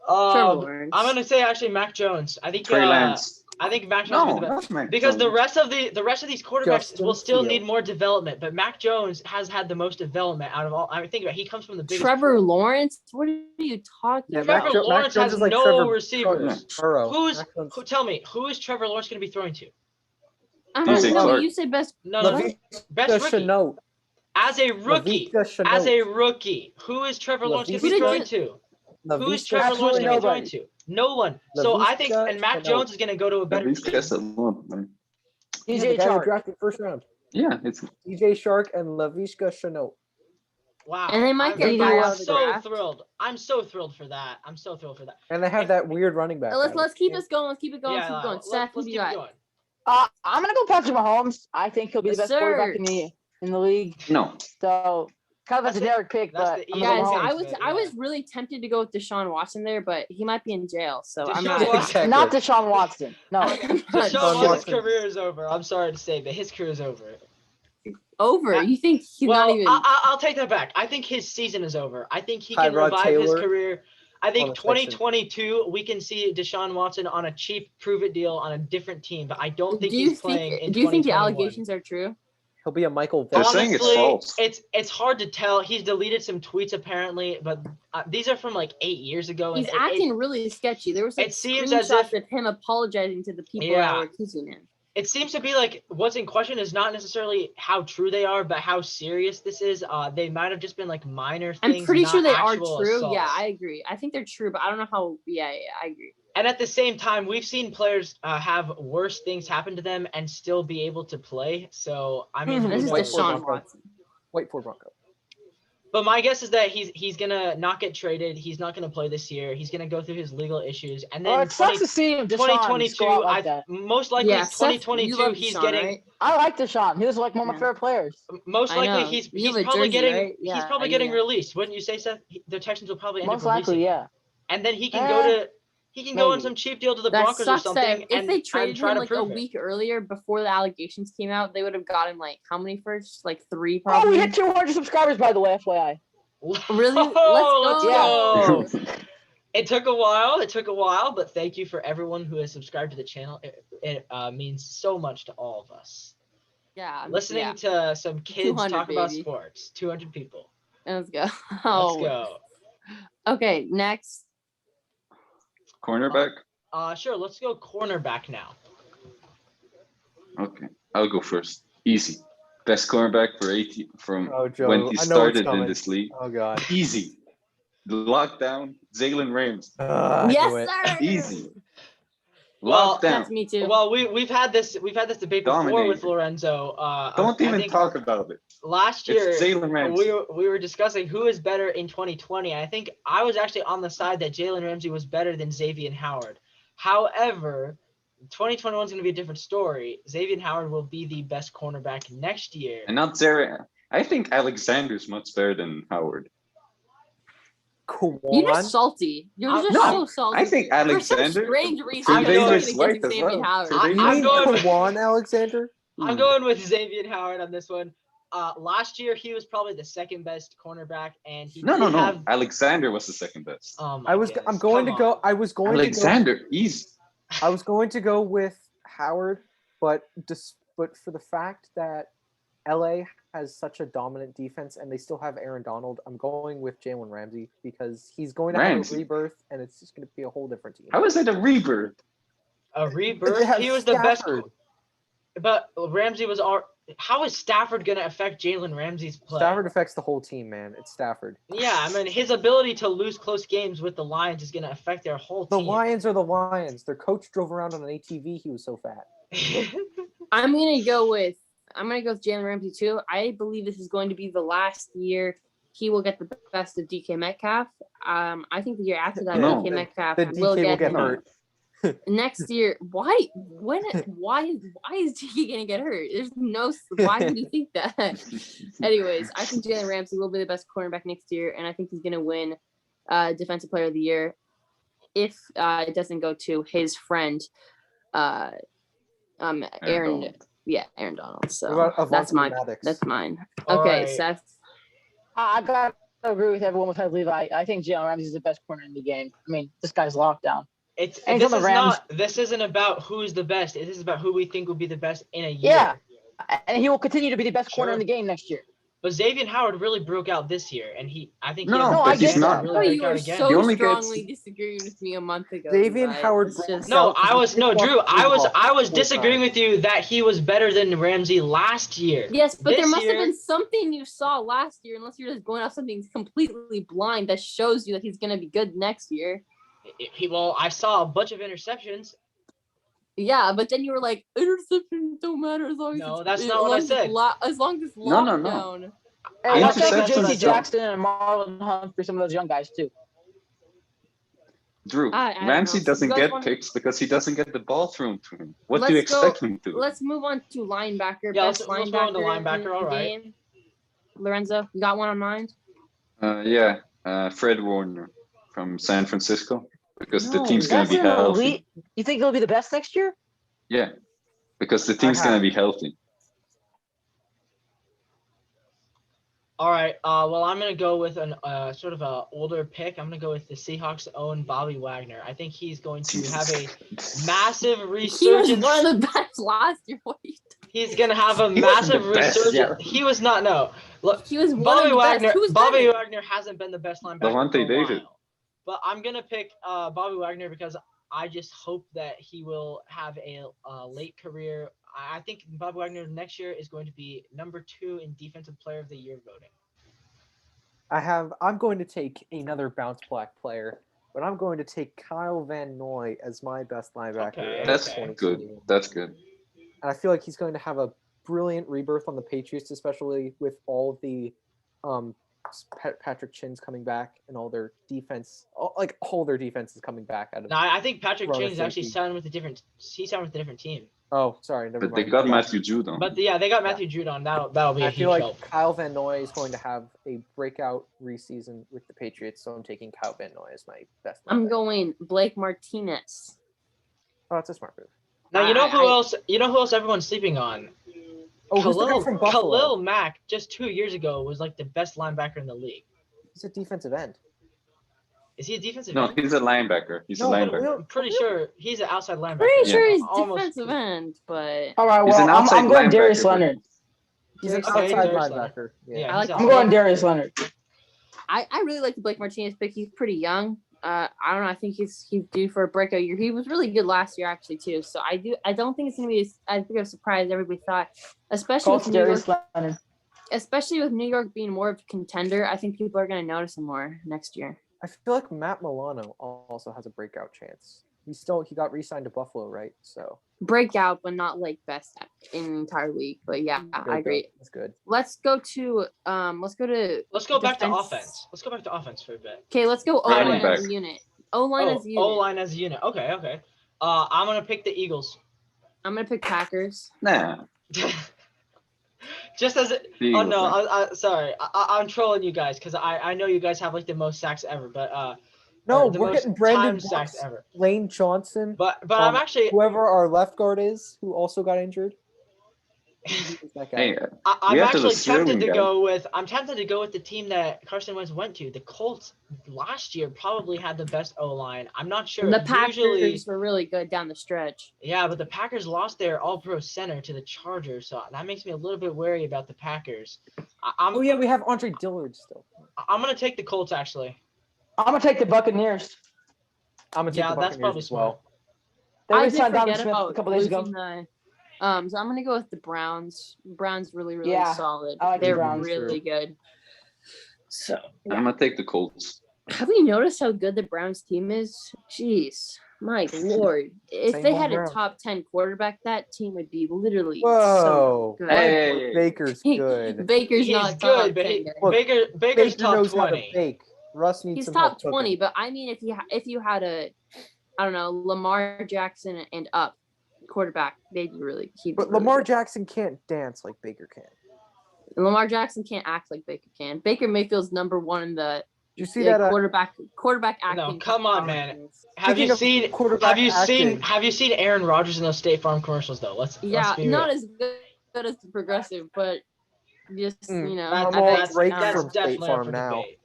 I'm gonna say actually Mac Jones. I think Trey Lance. I think Mac Jones will be the best because the rest of these quarterbacks will still need more development. But Mac Jones has had the most development out of all. I mean, think about it, he comes from the biggest. Trevor Lawrence. What are you talking about? Trevor Lawrence has like no receivers. Tell me who is Trevor Lawrence going to be throwing to? I don't know. You say best. Best rookie. As a rookie, who is Trevor Lawrence going to be throwing to? Who is Trevor Lawrence going to be throwing to? No one. So I think, and Mac Jones is going to go to a better team. DJ Shark drafted first round. Yeah, it's DJ Shark and Laviska Shenault. Wow. And they might get I'm so thrilled. I'm so thrilled for that. And they have that weird running back. Let's keep us going. Let's keep it going. Yeah, keep it going. Seth, what do you got? I'm gonna go Patrick Mahomes. I think he'll be the best quarterback in the league. No. So kind of a generic pick, but guys, I was really tempted to go with Deshaun Watson there, but he might be in jail, so I'm not. Not Deshaun Watson. No. Deshaun Watson's career is over. I'm sorry to say, but his career is over. Over? You think he's not even? I'll take that back. I think his season is over. I think he can revive his career. I think 2022 we can see Deshaun Watson on a cheap prove-it deal on a different team, but I don't think he's playing in 2021. Do you think the allegations are true? He'll be a Michael Vick. They're saying it's false. It's hard to tell. He's deleted some tweets apparently, but these are from like 8 years ago. He's acting really sketchy. There was like screenshots of him apologizing to the people that were accusing him. It seems to be like what's in question is not necessarily how true they are, but how serious this is. They might have just been like minor things. I'm pretty sure they are true. Assaults. Yeah, I agree. I think they're true, but I don't know how. Yeah, I agree. And at the same time, we've seen players have worse things happen to them and still be able to play. So I mean, this is Deshaun Watson. Wait for Bronco. But my guess is that he's gonna not get traded. He's not gonna play this year. He's gonna go through his legal issues, and then it sucks to see him 2022. Like most likely 2022. He's Deshaun, getting. Right? I like Deshaun. He was like one of my favorite players. Most likely he's probably getting he's probably getting released. Wouldn't you say, Seth? The Texans will probably end up releasing. Most likely, yeah. And then he can go on some cheap deal to the Broncos or something. If they traded him like a week week earlier before the allegations came out, they would have gotten like how many first? Like 3 probably. Oh, we hit 200 subscribers by the way, FYI. Really? Let's go. It took a while, but thank you for everyone who has subscribed to the channel. It means so much to all of us. Yeah. Listening to some kids talk about sports. 200 people. Let's go. Let's go. Okay, next. Cornerback? Sure, let's go cornerback now. Okay, I'll go first. Easy. Best cornerback from Joe, when he started in this league. Oh God. Easy. The lockdown, Jalen Ramsey. Yes, sir. Easy. Lockdown. That's me too. Well, we've had this debate before with Lorenzo. Don't even talk about it. Last year, Jalen Ramsey. we were discussing who is better in 2020. I think I was actually on the side that Jalen Ramsey was better than Xavier Howard. However, 2021 is going to be a different story. Xavier Howard will be the best cornerback next year. And not Zara. I think Alexander's much better than Howard. You're just salty. You're just so salty. I think Alexander. For some strange reason, I'm going with Xavier Howard. You mean Kawan Alexander? I'm going with Xavier Howard on this one. Last year he was probably the second best cornerback, and he no. Alexander was the second best. Alexander, easy. I was going to go with Howard, but for the fact that LA has such a dominant defense and they still have Aaron Donald, I'm going with Jalen Ramsey because he's going to have a rebirth and it's just going to be a whole different team. How is it a rebirth? A rebirth? He was the best. But Ramsey was how is Stafford going to affect Jalen Ramsey's play? Stafford affects the whole team, man. It's Stafford. Yeah, I mean, his ability to lose close games with the Lions is going to affect their whole team. The Lions are the Lions. Their coach drove around on an ATV. He was so fat. I'm going to go with Jalen Ramsey too. I believe this is going to be the last year he will get the best of DK Metcalf. I think the year after that, DK Metcalf will get hurt. Next year, why is DK gonna get hurt? There's no why would you think that? Anyways, I think Jalen Ramsey will be the best cornerback next year, and I think he's gonna win Defensive Player of the Year if it doesn't go to his friend Aaron Donald. So that's mine. Okay, right. Seth. I got to agree with everyone with Levi. I think Jalen Ramsey is the best corner in the game. I mean, this guy's locked down. This isn't about who's the best. This is about who we think will be the best in a year. Yeah, and he will continue to be the best corner in the game next year. But Xavier Howard really broke out this year, and I think you were so strongly disagreeing with me a month ago. Xavier Howard. I was disagreeing with you that he was better than Ramsey last year. Yes, but there must have been something you saw last year, unless you're just going off something completely blind that shows you that he's going to be good next year. I saw a bunch of interceptions. Yeah, but then you were like, interceptions don't matter as long as that's not what I said. As long as it's locked down. Hey, let's take JC Jackson and Marlon Hunt for some of those young guys too. Drew, Ramsey doesn't get picks because he doesn't get the ball thrown to him. What do you expect him to? Let's move on to linebacker. Yeah, let's move on to linebacker. All right. Game. Lorenzo, you got one on mind? Fred Warner from San Francisco. Because the team's going to be healthy. You think he'll be the best next year? Yeah, because the team's going to be healthy. All right. Well, I'm going to go with an sort of a older pick. I'm going to go with the Seahawks' own Bobby Wagner. I think he's going to have a massive resurgence. He was one of the best last year. He's going to have a massive resurgence. Yeah. He was not. No. Look, he was Bobby Wagner. Bobby Wagner hasn't been the best linebacker Devontae for a David. while. But I'm going to pick Bobby Wagner because I just hope that he will have a late career. I think Bobby Wagner next year is going to be number 2 in Defensive Player of the Year voting. I'm going to take another bounce black player, but I'm going to take Kyle Van Noy as my best linebacker. Okay. That's good. That's good. And I feel like he's going to have a brilliant rebirth on the Patriots, especially with all the Patrick Chin's coming back and all their defense, all their defense is coming back out of. No, I think Patrick Chin is actually signed with a different. He's signed with a different team. Oh, sorry, never mind. But they got Matthew Judon. But they got Matthew Judon. That'll be a huge help. I feel like Kyle Van Noy is going to have a breakout reseason with the Patriots, so I'm taking Kyle Van Noy as my best. I'm going Blake Martinez. Oh, that's a smart move. Now you know who else? You know who else everyone's sleeping on? Oh, who's the guy from Buffalo? Khalil Mack just 2 years ago was like the best linebacker in the league. He's a defensive end. Is he a defensive end? No, he's a linebacker. He's a linebacker. I'm pretty sure he's an outside linebacker. Pretty sure he's defensive end, but all right. Well, I'm going Darius Leonard. He's an outside linebacker. Yeah, I'm going Darius Leonard. I really like the Blake Martinez pick. He's pretty young. I don't know. I think he's due for a breakout year. He was really good last year, actually, too. So I don't think it's going to be as big of a surprise as everybody thought, especially with New York being more of a contender. I think people are going to notice him more next year. I feel like Matt Milano also has a breakout chance. He got re-signed to Buffalo, right? So breakout, but not like best in the entire league. But yeah, I agree. That's good. Let's go back to offense. Let's go back to offense for a bit. Okay, let's go O-line as a unit. O-line as a unit. O-line as a unit. Okay. I'm gonna pick the Eagles. I'm gonna pick Packers. Nah. Just as it. The Oh Eagles, no, man. sorry. I'm trolling you guys because I know you guys have like the most sacks ever, but No, the we're most getting Brandon time sacks Brooks, ever. Lane Johnson. But I'm actually. Whoever our left guard is, who also got injured. Who's that guy? Hey, I'm we have to actually assume, tempted to guys. go with. I'm tempted to go with the team that Carson West went to. The Colts last year probably had the best O line. I'm not sure. And the Packers Usually, were really good down the stretch. yeah, but the Packers lost their All-Pro center to the Chargers, so that makes me a little bit wary about the Packers. Oh yeah, we have Andre Dillard still. I'm gonna take the Colts actually. I'm gonna take the Buccaneers. I'm gonna take the that's Buccaneers probably as well. They I already did signed Donovan forget Smith about a couple days ago. losing the. So I'm gonna go with the Browns. Browns really Yeah, solid. I like the They're Browns, really good. So I'm gonna take the Colts. have you noticed how good the Browns team is? Jeez, my lord! If Same they old had a Browns. top 10 quarterback, that team would be literally Whoa, so good. Hey. Baker's good. Baker's He's not good, top but 10 guy. Look, Baker's Baker top knows how to 20. bake. Russ needs He's some top help 20, cooking. but I mean, if you had a, I don't know, Lamar Jackson and up quarterback, he'd be really But Lamar good. Jackson can't dance like Baker can. And Lamar Jackson can't act like Baker can. Baker Mayfield's number one in the Did you see that? quarterback acting. No, come on, man. Speaking of quarterback acting. Have you seen Aaron Rodgers in those State Farm commercials though? Let's be real. Not as good as the Progressive, but just you know, I'm That's- all that's- Drake that's from State definitely up Farm for now. debate.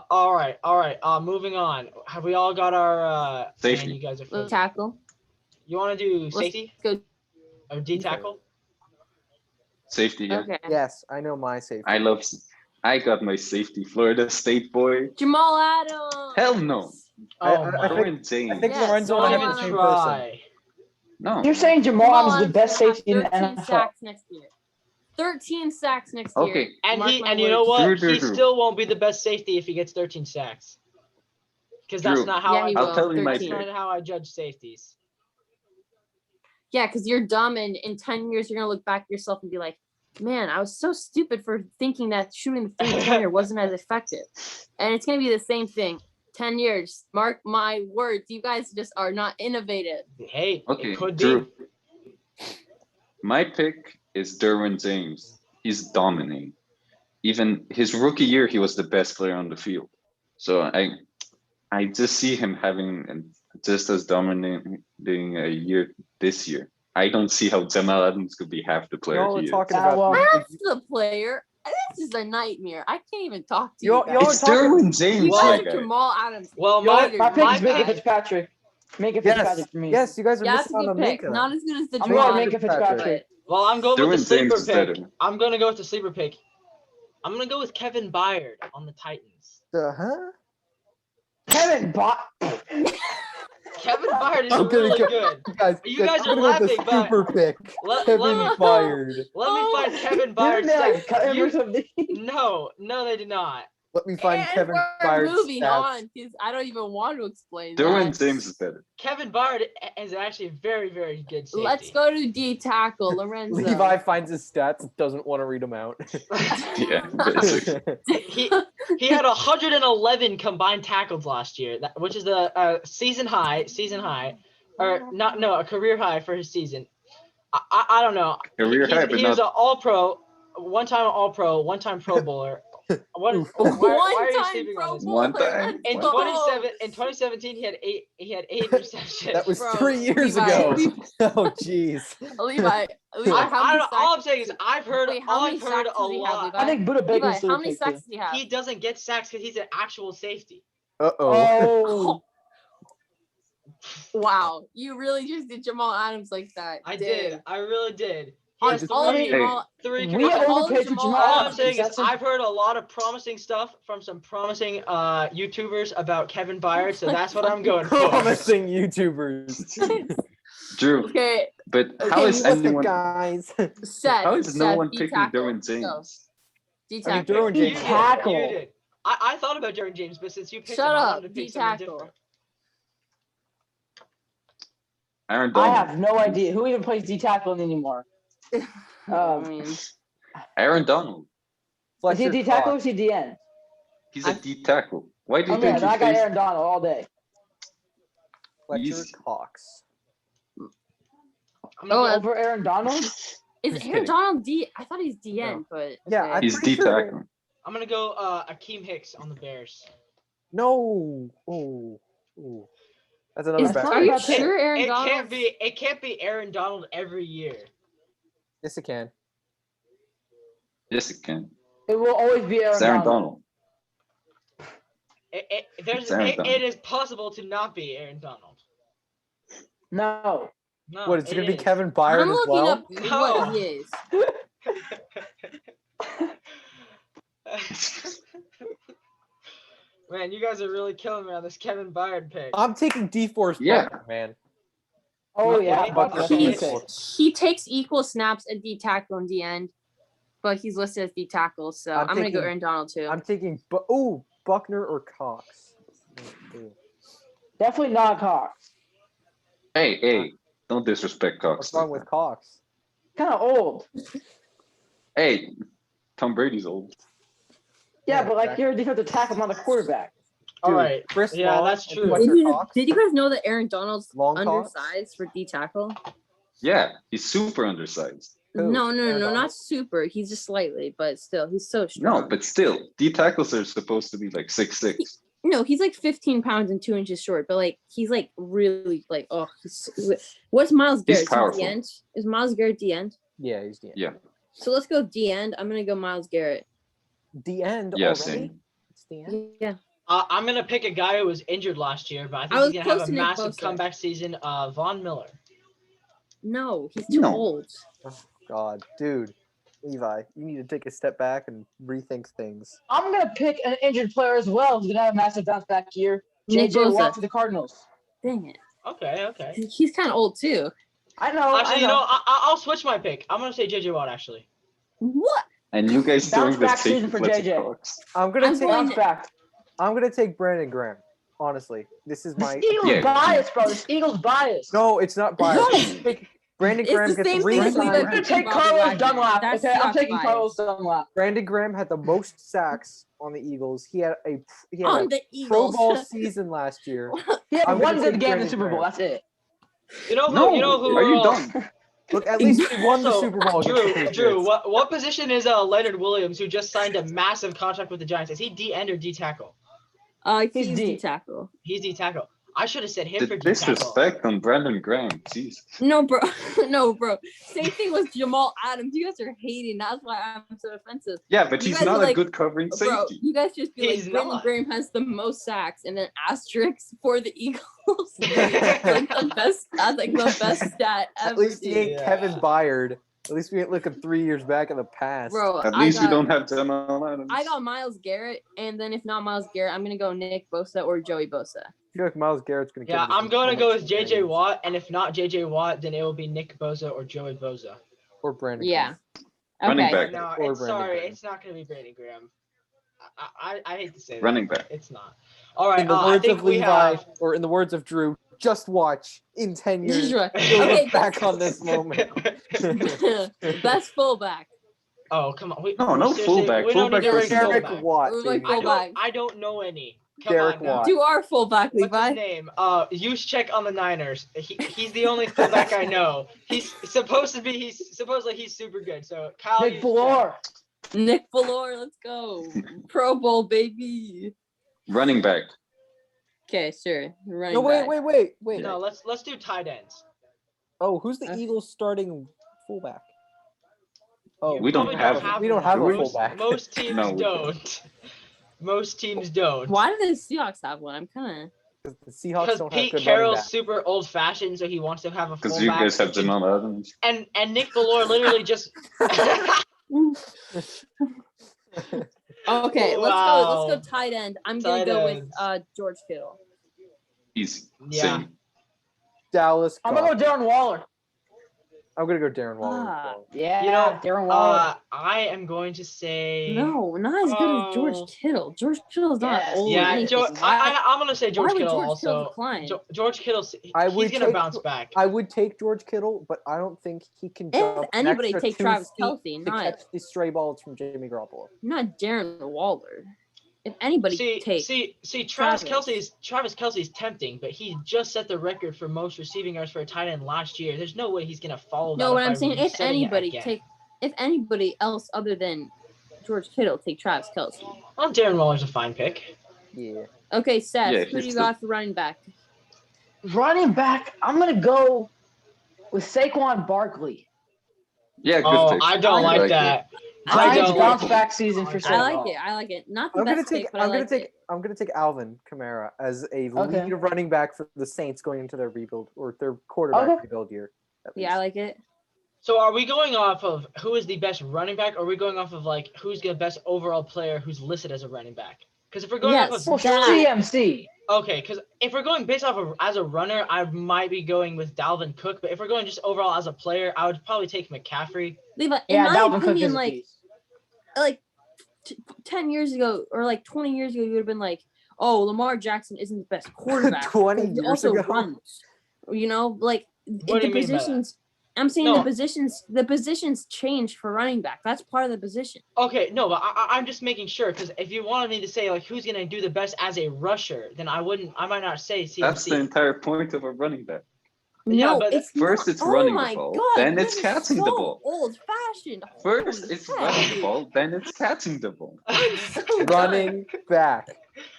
All right. Moving on. Have we all got our Safety. man, you guys are let's frozen. tackle. You want to do Let's safety go. or D tackle? Safety, yeah. Okay. Yes, I know my safety. I got my safety. Florida State boy. Jamal Adams. Hell no. Oh I my! think- Derwin James. I think Yes, Lorenzo Don't and I even have the same person. try. No. You're saying Jamal Adams is the Adams best gonna have safety in the 13 NFL. sacks next year. 13 sacks next Okay. year. And Mark my you know words. what? Drew. He still won't be the best safety if he gets 13 sacks. Because that's Drew, not how Yeah, he I'll will. tell you my 13. that's pick. not how I judge safeties. Yeah, because you're dumb, and in 10 years you're gonna look back at yourself and be like, "Man, I was so stupid for thinking that shooting the three-pointer wasn't as effective." And it's gonna be the same thing. 10 years. Mark my words. You guys just are not innovative. Hey, Okay, it could be. Drew. My pick is Derwin James. He's dominating. Even his rookie year, he was the best player on the field. So I just see him having just as dominating a year this year. I don't see how Jamal Adams could be half the player Y'all are he is. talking Ah, well. about. That's the player. This is a nightmare. I can't even talk to you Y'all- guys. y'all It's talking- Derwin James, You Well, my guys are guy. Jamal Adams. Well, Y'all- My pick is Minka pick- Fitzpatrick. Minka Yes, Fitzpatrick for me. yes, you guys are Yeah, that's a missing on good a pick. Minka. Not as good as the I'm Jamal going Adams, Minka Fitzpatrick. Well, I'm going with the Derwin James sleeper is pick. better. I'm gonna go with the sleeper pick. I'm gonna go with Kevin Byard on the Titans. Huh? Kevin Bot. Kevin Byard is I'm gonna really go- good. Guys, You guys I'm are gonna go with laughing, the but- super pick. Let Kevin me- Byard. Let me find Kevin Didn't Byard's they like stats. cut him or You- something? No, they did not. Let me find and Kevin we're Byard's moving stats. on because I don't even want to explain Derwin that. James is better. Kevin Byard is actually very, very good safety. Let's go to D tackle, Lorenzo. Levi finds his stats, doesn't want to read them out. Yeah, basically. He had 111 combined tackles last year, which is a season high, or not? No, a career high for his season. I don't know. Career high, but he was an not. All-Pro, one-time All-Pro, one-time Pro Bowler. Why are you One-time sleeping Pro on this? One Bowler, time. let's In go. 2017, he had eight receptions. That was Bro, 3 years Levi, ago. Levi- Oh, jeez. Levi, I how don't many know. All I'm sacks? saying is I've heard Wait, how many I've heard sacks a does he have, lot. Levi? I think Buda Baker's Levi, still how many pick, sacks too. does he have? He doesn't get sacks because he's an actual safety. Uh-oh. Oh. Wow, you really just did Jamal Adams like that. I Dang. did. I really did. He On has all of three, Jamal, three We career have all overpaid for Jamal Jamal All I'm Adams. saying is That's I've heard a lot of promising stuff from some promising YouTubers about Kevin Byard, so that's what I'm going for. Promising YouTubers. Drew, okay, but how Okay, is What's anyone? guys? Seth. How is no Seth, one D picking tackle. Derwin Let's go. James? D I mean, tackle. Derwin You James. did. Tackle. You did. I thought about Derwin James, but since you picked Shut him, I up, wanted to pick D something tackle. different. Aaron I Donald. have no idea who even plays D tackle anymore. I mean, Aaron Donald. Is he a D tackle or is he DN? He's a D tackle. Why do you Oh, yeah, think he I got faced? Aaron Donald all day. Fletcher Easy. Cox. I'm gonna go- over Aaron Donald? Is Just Aaron kidding. Donald D? I thought he's DN, but Yeah, okay. I'm He's pretty D sure- tackle. I'm gonna go Akeem Hicks on the Bears. No. Oh. That's another Is, bad. are you That's it. sure Aaron It Donald? can't be Aaron Donald every year. Yes, it can. Yes, it can. It will always be It's Aaron Aaron Donald. Donald. It is possible to not be Aaron Donald. No. No, What, it's it going to be is. Kevin Byard I'm as looking well? up No. what he is. Man, you guys are really killing me on this Kevin Byard pick. I'm taking D-Force Yeah. Buckner, man. Oh, yeah. Okay. Buckner's Okay. the pick. He takes equal snaps at D tackle and D end, but he's listed as D tackle, so I'm I'm gonna go taking- Aaron Donald too. I'm taking Buckner or Cox. Ooh. Definitely not Cox. Hey, don't disrespect Cox. What's wrong with Cox? Kind of old. Hey, Tom Brady's old. Yeah, Yeah, but like exactly. you're a defensive tackle, not a quarterback. All Dude, right. Chris Yeah, Long that's and true. Fletcher Cox. Did you guys know that Aaron Donald's Long Cox? undersized for D tackle? Yeah, he's super undersized. Who? No, Aaron Donald? not super. He's just slightly, but still, he's so strong. No, but still, D tackles are supposed to be like 6'6". No, he's like 15 pounds and 2 inches short, but like he's like really like what's Miles Garrett? Is he powerful. D end? Is Miles Garrett D end? Yeah, he's the end. Yeah. So let's go D end. I'm gonna go Miles Garrett. The end Yeah, already? same. It's the end? Yeah. I'm gonna pick a guy who was injured last year, but I I think was he's gonna have close a to Nick massive Bosa. comeback season. Von Miller. No, he's too No. old. Oh, God. Dude. Levi, you need to take a step back and rethink things. I'm gonna pick an injured player as well who's gonna have a massive bounce back year. Nick JJ Watt Bosa. for the Cardinals. Dang it. Okay. He's kind of old too. I know. Actually, I you know. know, I'll switch my pick. I'm gonna say JJ Watt. Actually. What? And you guys Bounce throwing the back safety season for Fletcher JJ. Cox. I'm gonna I'm take going- Bounce back. I'm gonna take Brandon Graham. Honestly. This is This my Eagles Yeah. bias, bro. This Eagles bias. No, it's not biased. No. Take Brandon It's Graham the gets same thing as re-signed. I'm gonna take Bobby Carlos Wagner. Dunlap. That's Okay, I'm Seahawks taking bias. Carlos Dunlap. Brandon Graham had the most sacks on the Eagles. He had a On the Pro Eagles. Bowl season last year. He had I'm one gonna good take game in the Brandon Super Bowl. Graham. That's it. You know who? No, You know who? are you done? Look, at least he won the Also, Super Bowl against the Drew, Patriots. what position is Leonard Williams, who just signed a massive contract with the Giants? Is he D end or D tackle? He's He's D D. tackle. He's D tackle. I should have said him The for D tackle. disrespect on Brandon Graham. Jeez. No, bro. No, bro. Same thing with Jamal Adams. You guys are hating. That's why I'm so offensive. Yeah, but You he's guys not are a like- good covering Bro, safety. you guys just feel He's like Brandon not. Graham has the most sacks and then asterisks for the Eagles. Like the best, that's like the best stat ever. At least he dude. ain't Yeah. Kevin Byard. At least we ain't looking 3 years back in the past. Bro, At least we don't have Jamal Adams. I got Miles Garrett, and then if not Miles Garrett, I'm gonna go Nick Bosa or Joey Bosa. I feel like Miles Garrett's gonna. Yeah, get into I'm going to so go much with JJ shenanigans. Watt, and if not JJ Watt, then it will be Nick Bosa or Joey Bosa. or Brandon. Yeah. Running Okay. back. No, Or it's Brandon sorry, Graham. it's not going to be Brandon Graham. I hate to say Running that. back. It's not. All right, In the I words think of we Levi, have. or in the words of Drew, just watch. In 10 years, Right. you'll Okay, look back on this moment. Best fullback. Oh, come on. No seriously, fullback. We don't need to Fullback rank is Derek fullback. Watt. Or like baby. fullback. I don't know any. Come Derek on now. Watt. Do our fullback, What's Levi. his name? Juszczyk on the Niners. He's the only fullback I know. He's supposedly he's super good. So Kyle Nick Juszczyk. Valor. Nick Valor, let's go. Pro Bowl, baby. Running back. Okay, sure. Running No, back. wait. No, let's do tight ends. Oh, who's the Okay. Eagles starting fullback? Oh, You We don't probably have- we don't have a one. fullback. Most teams No, we don't. Most teams don't. Why do the Seahawks have one? I'm kind of. the Seahawks Because don't have Pete good running Carroll's backs. super old-fashioned, so he wants to have a Because fullback. you guys have Jamal Adams. And Nick Valor literally just. Okay, Wow. let's go tight end. I'm gonna Tight go ends. with George Kittle. Easy. Yeah. Same. Dallas. I'm gonna go Darren Waller. I'm gonna go Darren Waller. Ah. as well. Yeah, You know, Darren Waller. I am going to say. No, not as good as Oh. George Kittle. George Kittle's not Yes. old. Yeah, anything. I'm gonna say George Why would Kittle George Kittle also. decline? George Kittle, I he's would gonna take- bounce back. I would take George Kittle, but I don't think he can If jump. an anybody, extra take 2 Travis feet Kelce, to not catch the stray balls from Jamie Garoppolo. not Darren Waller. If anybody Travis Kelce's tempting, but he just set the record for most receiving yards for a tight end last year. There's no way he's gonna follow that. No, what I'm saying, if anybody else other than George Kittle, take Travis Kelce. Well, Darren Waller's a fine pick. Yeah. Okay, Seth, who do you got for running back? Running back, I'm gonna go with Saquon Barkley. Yeah, good pick. I don't like that. Giants bounce back season for Saquon. I like it. Not the best pick, but I'm gonna take Alvin Kamara as a lead running back for the Saints going into their rebuild or their quarterback rebuild year. Yeah, I like it. So are we going off of who is the best running back, or are we going off of like who's the best overall player who's listed as a running back? Because if we're going off of CMC. Okay, because if we're going based off of as a runner, I might be going with Dalvin Cook. But if we're going just overall as a player, I would probably take McCaffrey. Levi, in my opinion, like 10 years ago or like 20 years ago, you would have been like, oh, Lamar Jackson isn't the best quarterback. 20 years ago. Runs. You know, like what do you mean by that? I'm saying the positions change for running back. That's part of the position. Okay, no, but I'm just making sure, because if you wanted me to say like who's gonna do the best as a rusher, then I might not say CMC. That's the entire point of a running back. No, but it's first it's running the ball, then it's catching the ball. Old-fashioned. First it's running the ball, then it's catching the ball. Running back.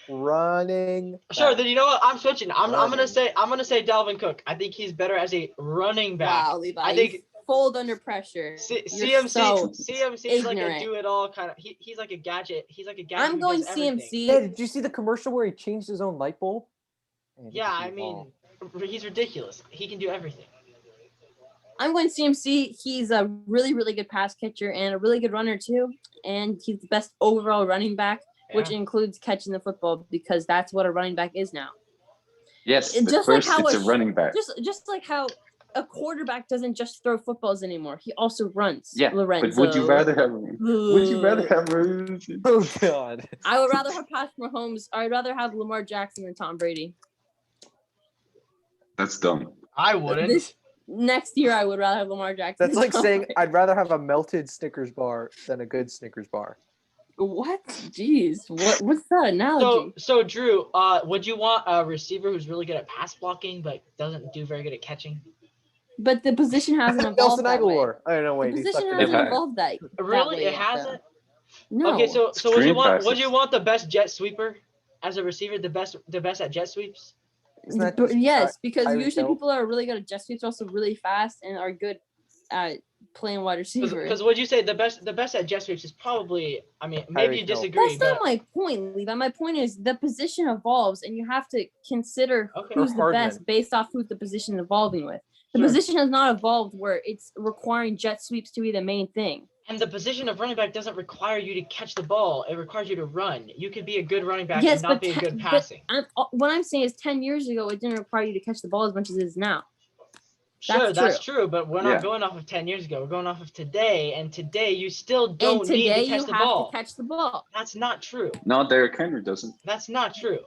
Sure, then you know what? I'm switching. I'm gonna say Dalvin Cook. I think he's better as a running back. Wow, Levi. I think fold under pressure. CMC is like a do-it-all kind of. He's like a gadget. He's like a gadget. I'm going CMC. Hey, did you see the commercial where he changed his own light bulb? Yeah, I mean, he's ridiculous. He can do everything. I'm going CMC. He's a really, really good pass catcher and a really good runner too. And he's the best overall running back, which includes catching the football, because that's what a running back is now. Yes, it's a running back. Just like how a quarterback doesn't just throw footballs anymore. He also runs. Yeah, Lorenzo. but would you rather have Oh, God. I would rather have Patrick Mahomes. I'd rather have Lamar Jackson than Tom Brady. That's dumb. I wouldn't. Next year, I would rather have Lamar Jackson. That's like saying I'd rather have a melted Snickers bar than a good Snickers bar. What? Jeez. What's that analogy? So Drew, would you want a receiver who's really good at pass blocking but doesn't do very good at catching? But the position hasn't evolved. Nelson Aguilar. I don't know. Wait, the position hasn't evolved that. Really, it hasn't. No. Okay, so would you want the best jet sweeper as a receiver? The best at jet sweeps? Yes, because usually people are really good at jet sweeps, also really fast, and are good at playing wide receiver. Because would you say the best at jet sweeps is probably? I mean, maybe you disagree. That's not my point, Levi. My point is the position evolves, and you have to consider who's the best based off who the position is evolving with. The position has not evolved where it's requiring jet sweeps to be the main thing. And the position of running back doesn't require you to catch the ball. It requires you to run. You could be a good running back and not be a good passing. What I'm saying is 10 years ago, it didn't require you to catch the ball as much as it is now. That's true, but we're not going off of 10 years ago. We're going off of today, and today you still don't need to catch the ball. To catch the ball. That's not true. No, Derrick Henry doesn't. That's not true.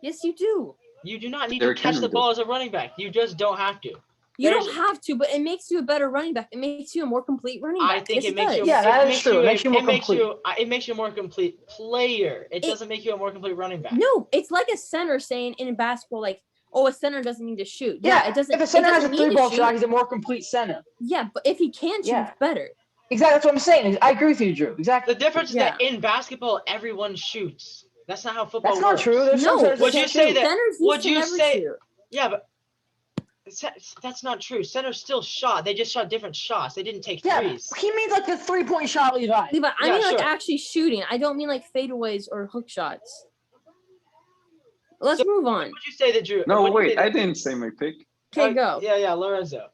Yes, you do. You do not need to catch the ball as a running back. You just don't have to. You don't have to, but it makes you a better running back. It makes you a more complete running back. I think it makes you. Yeah, that is true. It makes you more complete. It makes you a more complete player. It doesn't make you a more complete running back. No, it's like a center saying in basketball, like, oh, a center doesn't need to shoot. Yeah, it doesn't. If a center has a three-ball shot, he's a more complete center. Yeah, but if he can shoot, it's better. Exactly, that's what I'm saying. I agree with you, Drew. Exactly. The difference is that in basketball, everyone shoots. That's not how football works. That's not true. There's would you say that? Would you say? Yeah, but. That's not true. Centers still shot. They just shot different shots. They didn't take threes. He means like the 3-point shot, Levi. I mean like actually shooting. I don't mean like fadeaways or hook shots. Let's move on. What would you say that, Drew? No, wait. I didn't say my pick. Okay, go. Yeah, Lorenzo.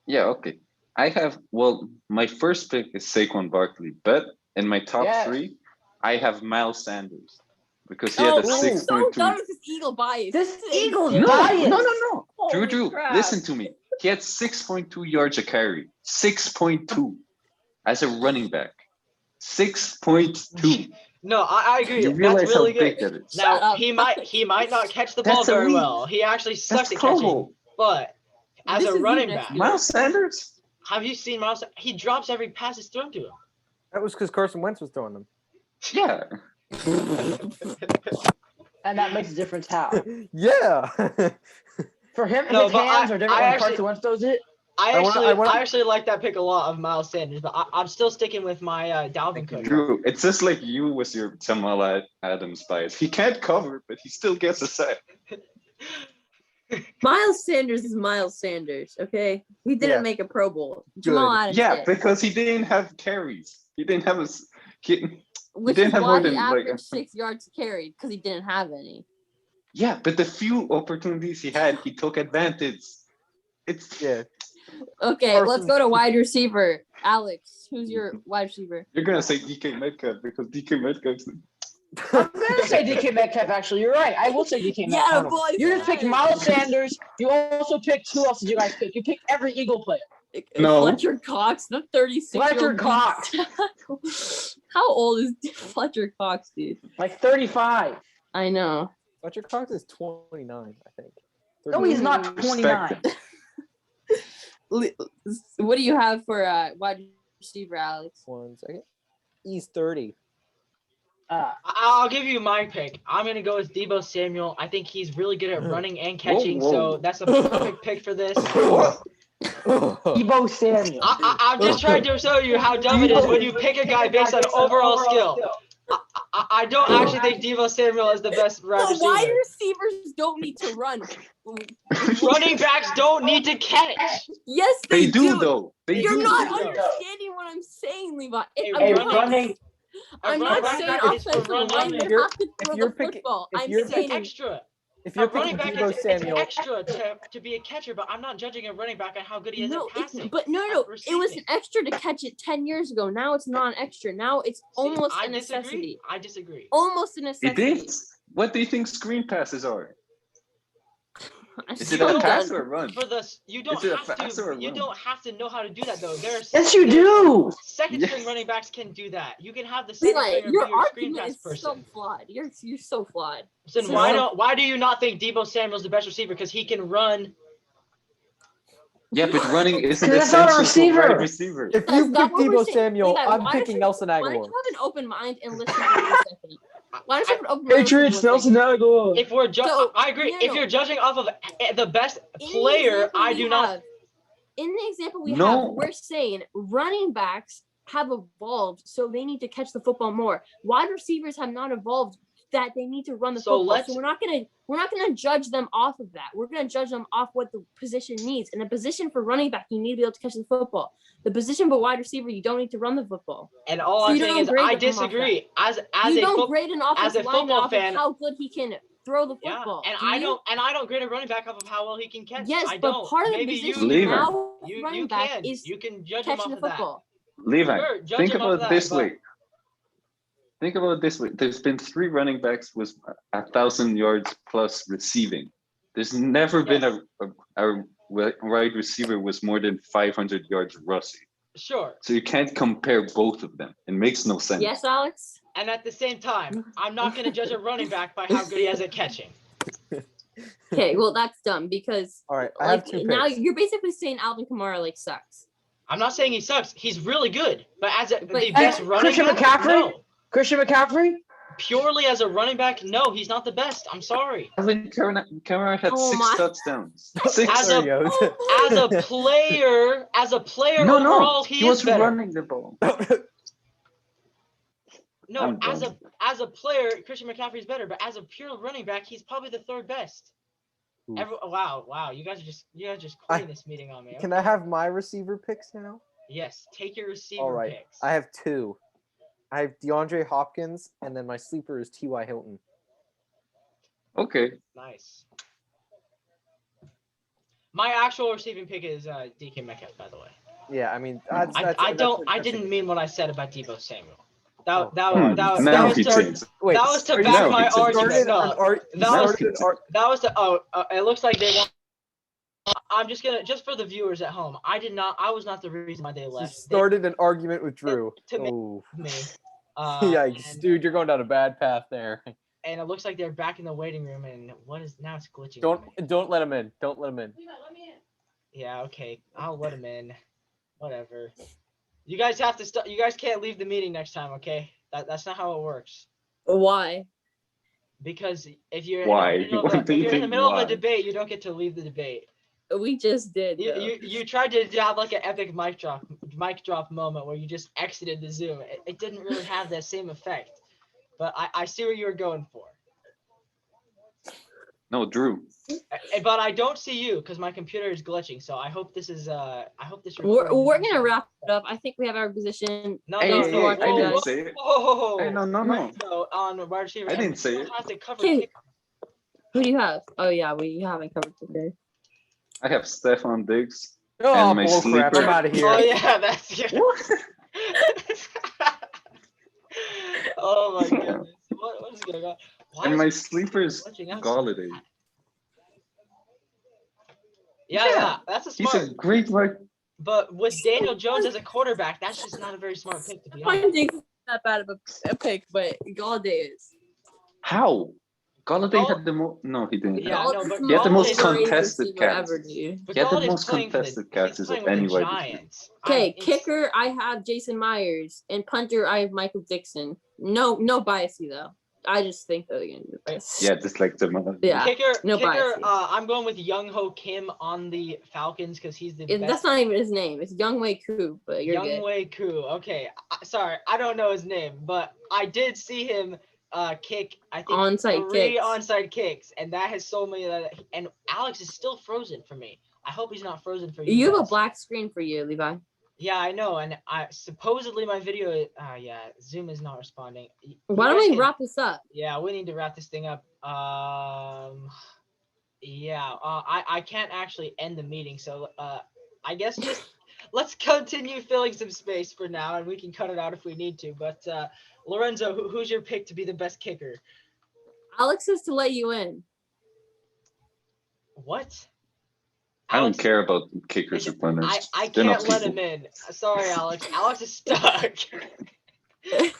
Yeah, okay. My first pick is Saquon Barkley, but in my top 3, I have Miles Sanders. Because he had a 6.2. So done with this Eagle bias. This Eagle bias. No. Drew, listen to me. He had 6.2 yards a carry. 6.2 as a running back. 6.2. No, I agree. You realize that's really how good. big that is. Now he might not catch the ball very well. He actually sucks at catching. But as a running back, Miles Sanders. Have you seen Miles? He drops every pass that's thrown to him. That was because Carson Wentz was throwing them. Yeah. And that makes a difference. How? Yeah. For him, No, his but hands are different when Carson Wentz throws it. I actually like that pick a lot of Miles Sanders, but I'm still sticking with my Dalvin Cook. Drew, it's just like you with your Jamal Adams bias. He can't cover, but he still gets a sack. Miles Sanders is Miles Sanders, okay? He didn't make a Pro Bowl. Jamal Adams did. Because he didn't have carries. He didn't have Which is why he averaged 6 yards carried, because he didn't have any. Yeah, but the few opportunities he had, he took advantage. Okay, let's go to wide receiver. Alex, who's your wide receiver? You're gonna say DK Metcalf because DK Metcalf's. I'm gonna say DK Metcalf. Actually, you're right. I will say DK Metcalf. Yeah, boy. You just picked Miles Sanders. You also picked who else did you guys pick? You picked every Eagle player. No. Fletcher Cox, the 36-year-old. Fletcher Cox. How old is Fletcher Cox, dude? Like 35. I know. Fletcher Cox is 29, I think. No, he's not 29. What do you have for wide receiver, Alex? 1 second. He's 30. I'll give you my pick. I'm going to go with Deebo Samuel. I think he's really good at running and catching, so that's a perfect pick for this. Deebo Samuel. I'm just trying to show you how dumb it is when you pick a guy based on overall skill. I don't actually think Deebo Samuel is the best wide receiver. Wide receivers don't need to run. Running backs don't need to catch. Yes, They do though. You're not understanding what I'm saying, Levi. I'm not saying offensive linemen have to throw the football. I'm saying extra. If you're a running back Deebo Samuel, it's extra to be a catcher, but I'm not judging a running back on how good he is at passing. It was an extra to catch it 10 years ago. Now it's not an extra. Now it's almost a necessity. I disagree. Almost a necessity. It is. What do you think screen passes are? Is it a pass or a run? You don't have to know how to do that though. Yes, you do. Second string running backs can do that. You can have the second stringer be your screen pass person. So flawed. You're so flawed. So why do you not think Deebo Samuel's the best receiver? Because he can run. Yeah, but running isn't essential for wide receiver. If you pick Deebo Samuel, I'm picking Nelson Aguilar. Why don't you have an open mind and listen to me for a second? Why don't you have an open mind? Patriots, Nelson Aguilar. If we're I agree. If you're judging off of the best player, I do not. In the example we have, we're saying running backs have evolved, so they need to catch the football more. Wide receivers have not evolved that they need to run the football. So we're not gonna judge them off of that. We're gonna judge them off what the position needs. And the position for running back, you need to be able to catch the football. The position for wide receiver, you don't need to run the football. And all I'm saying is I disagree. As a football fan, how good he can throw the football. Yeah, and I don't grade a running back off of how well he can catch. Yes, but part of the position now running back is you can judge catching him off the of football. Levi, think about it this way. Think about it this way. There's been 3 running backs with 1,000 yards plus receiving. There's never been a wide receiver with more than 500 yards rushing. Sure. So you can't compare both of them. It makes no sense. Yes, Alex? And at the same time, I'm not going to judge a running back by how good he is at catching. Okay, well, that's dumb because all right, I have 2 picks. Now you're basically saying Alvin Kamara sucks. I'm not saying he sucks. He's really good. But as the best running Christian back, McCaffrey? No. Christian McCaffrey? Purely as a running back, no, he's not the best. I'm sorry. Alvin Kamara had 6 touchdowns. 6. As a player overall, he was better. Running the ball. No, as a player, Christian McCaffrey's better, but as a pure running back, he's probably the 3rd best. Wow! You guys are just quitting this meeting on me. Can I have my receiver picks now? Yes, take your receiver All right, picks. I have 2. I have DeAndre Hopkins, and then my sleeper is T.Y. Hilton. Okay. Nice. My actual receiving pick is DK Metcalf, by the way. Yeah, I mean, I didn't mean what I said about Deebo Samuel. That was to back my argument. That was to. It looks like they want. I'm just for the viewers at home. I was not the reason why they left. You started an argument with Drew. To me. Yikes, dude, you're going down a bad path there. And it looks like they're back in the waiting room, and now it's glitching. Don't let him in. Don't let him in. Yeah, okay, I'll let him in. Whatever. You guys have to You guys can't leave the meeting next time, okay? That's not how it works. Why? Because if you're Why? in the middle, What do if you you're in the think middle of why? a debate, you don't get to leave the debate. We just did. You tried to have like an epic mic drop moment where you just exited the Zoom. It didn't really have that same effect, but I see where you were going for. No, Drew. But I don't see you because my computer is glitching. So I hope this is We're gonna wrap it up. I think we have our position. No, Hey, no, hey, no, I didn't say it. Whoa, Hey, no. Lorenzo on wide receiver. I didn't say it. Has to cover Can- kick. Who do you have? Oh yeah, we haven't covered today. I have Stephon Diggs. Oh, And my bull crap! sleeper. I'm out of here. Oh yeah, that's good. What? Oh my goodness. What is going on? Why And is my my sleeper is glitching out? Galladay. Yeah, that's a He's smart. a great wide. But with Daniel Jones as a quarterback, that's just not a very smart pick to be honest. Stephon Diggs is not bad of a pick, but Galladay is. How? Galladay had the most. No, he didn't. Yeah, have. no, but He had the most Galladay's contested catches. ever, dude. But He had the Galladay's most playing for contested he's catches playing of with any the wide receiver. Giants. Okay, kicker, I have Jason Myers, and punter, I have Michael Dixon. No bias though. I just think they're gonna do the best. Yeah, just like the. Yeah. Kicker, no bias. I'm going with Young Ho Kim on the Falcons because he's the best. That's not even his name. It's Young Wei Koo, but you're good. Young Wei Koo. Okay, sorry, I don't know his name, but I did see him kick. I think Onside 3 kicks. onside kicks, and that has so many. And Alex is still frozen for me. I hope he's not frozen for you. You have a guys. black screen for you, Levi. Yeah, I know, and I supposedly my video. Yeah, Zoom is not responding. Why don't we wrap this up? Yeah, we need to wrap this thing up. Yeah, I can't actually end the meeting, so I guess just let's continue filling some space for now, and we can cut it out if we need to. But Lorenzo, who's your pick to be the best kicker? Alex has to let you in. What? I don't care about kickers or punters. I They're not can't let people. him in. Sorry, Alex. Alex is stuck. This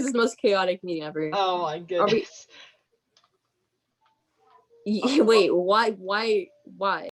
is the most chaotic meeting ever. Oh my goodness. Wait, why?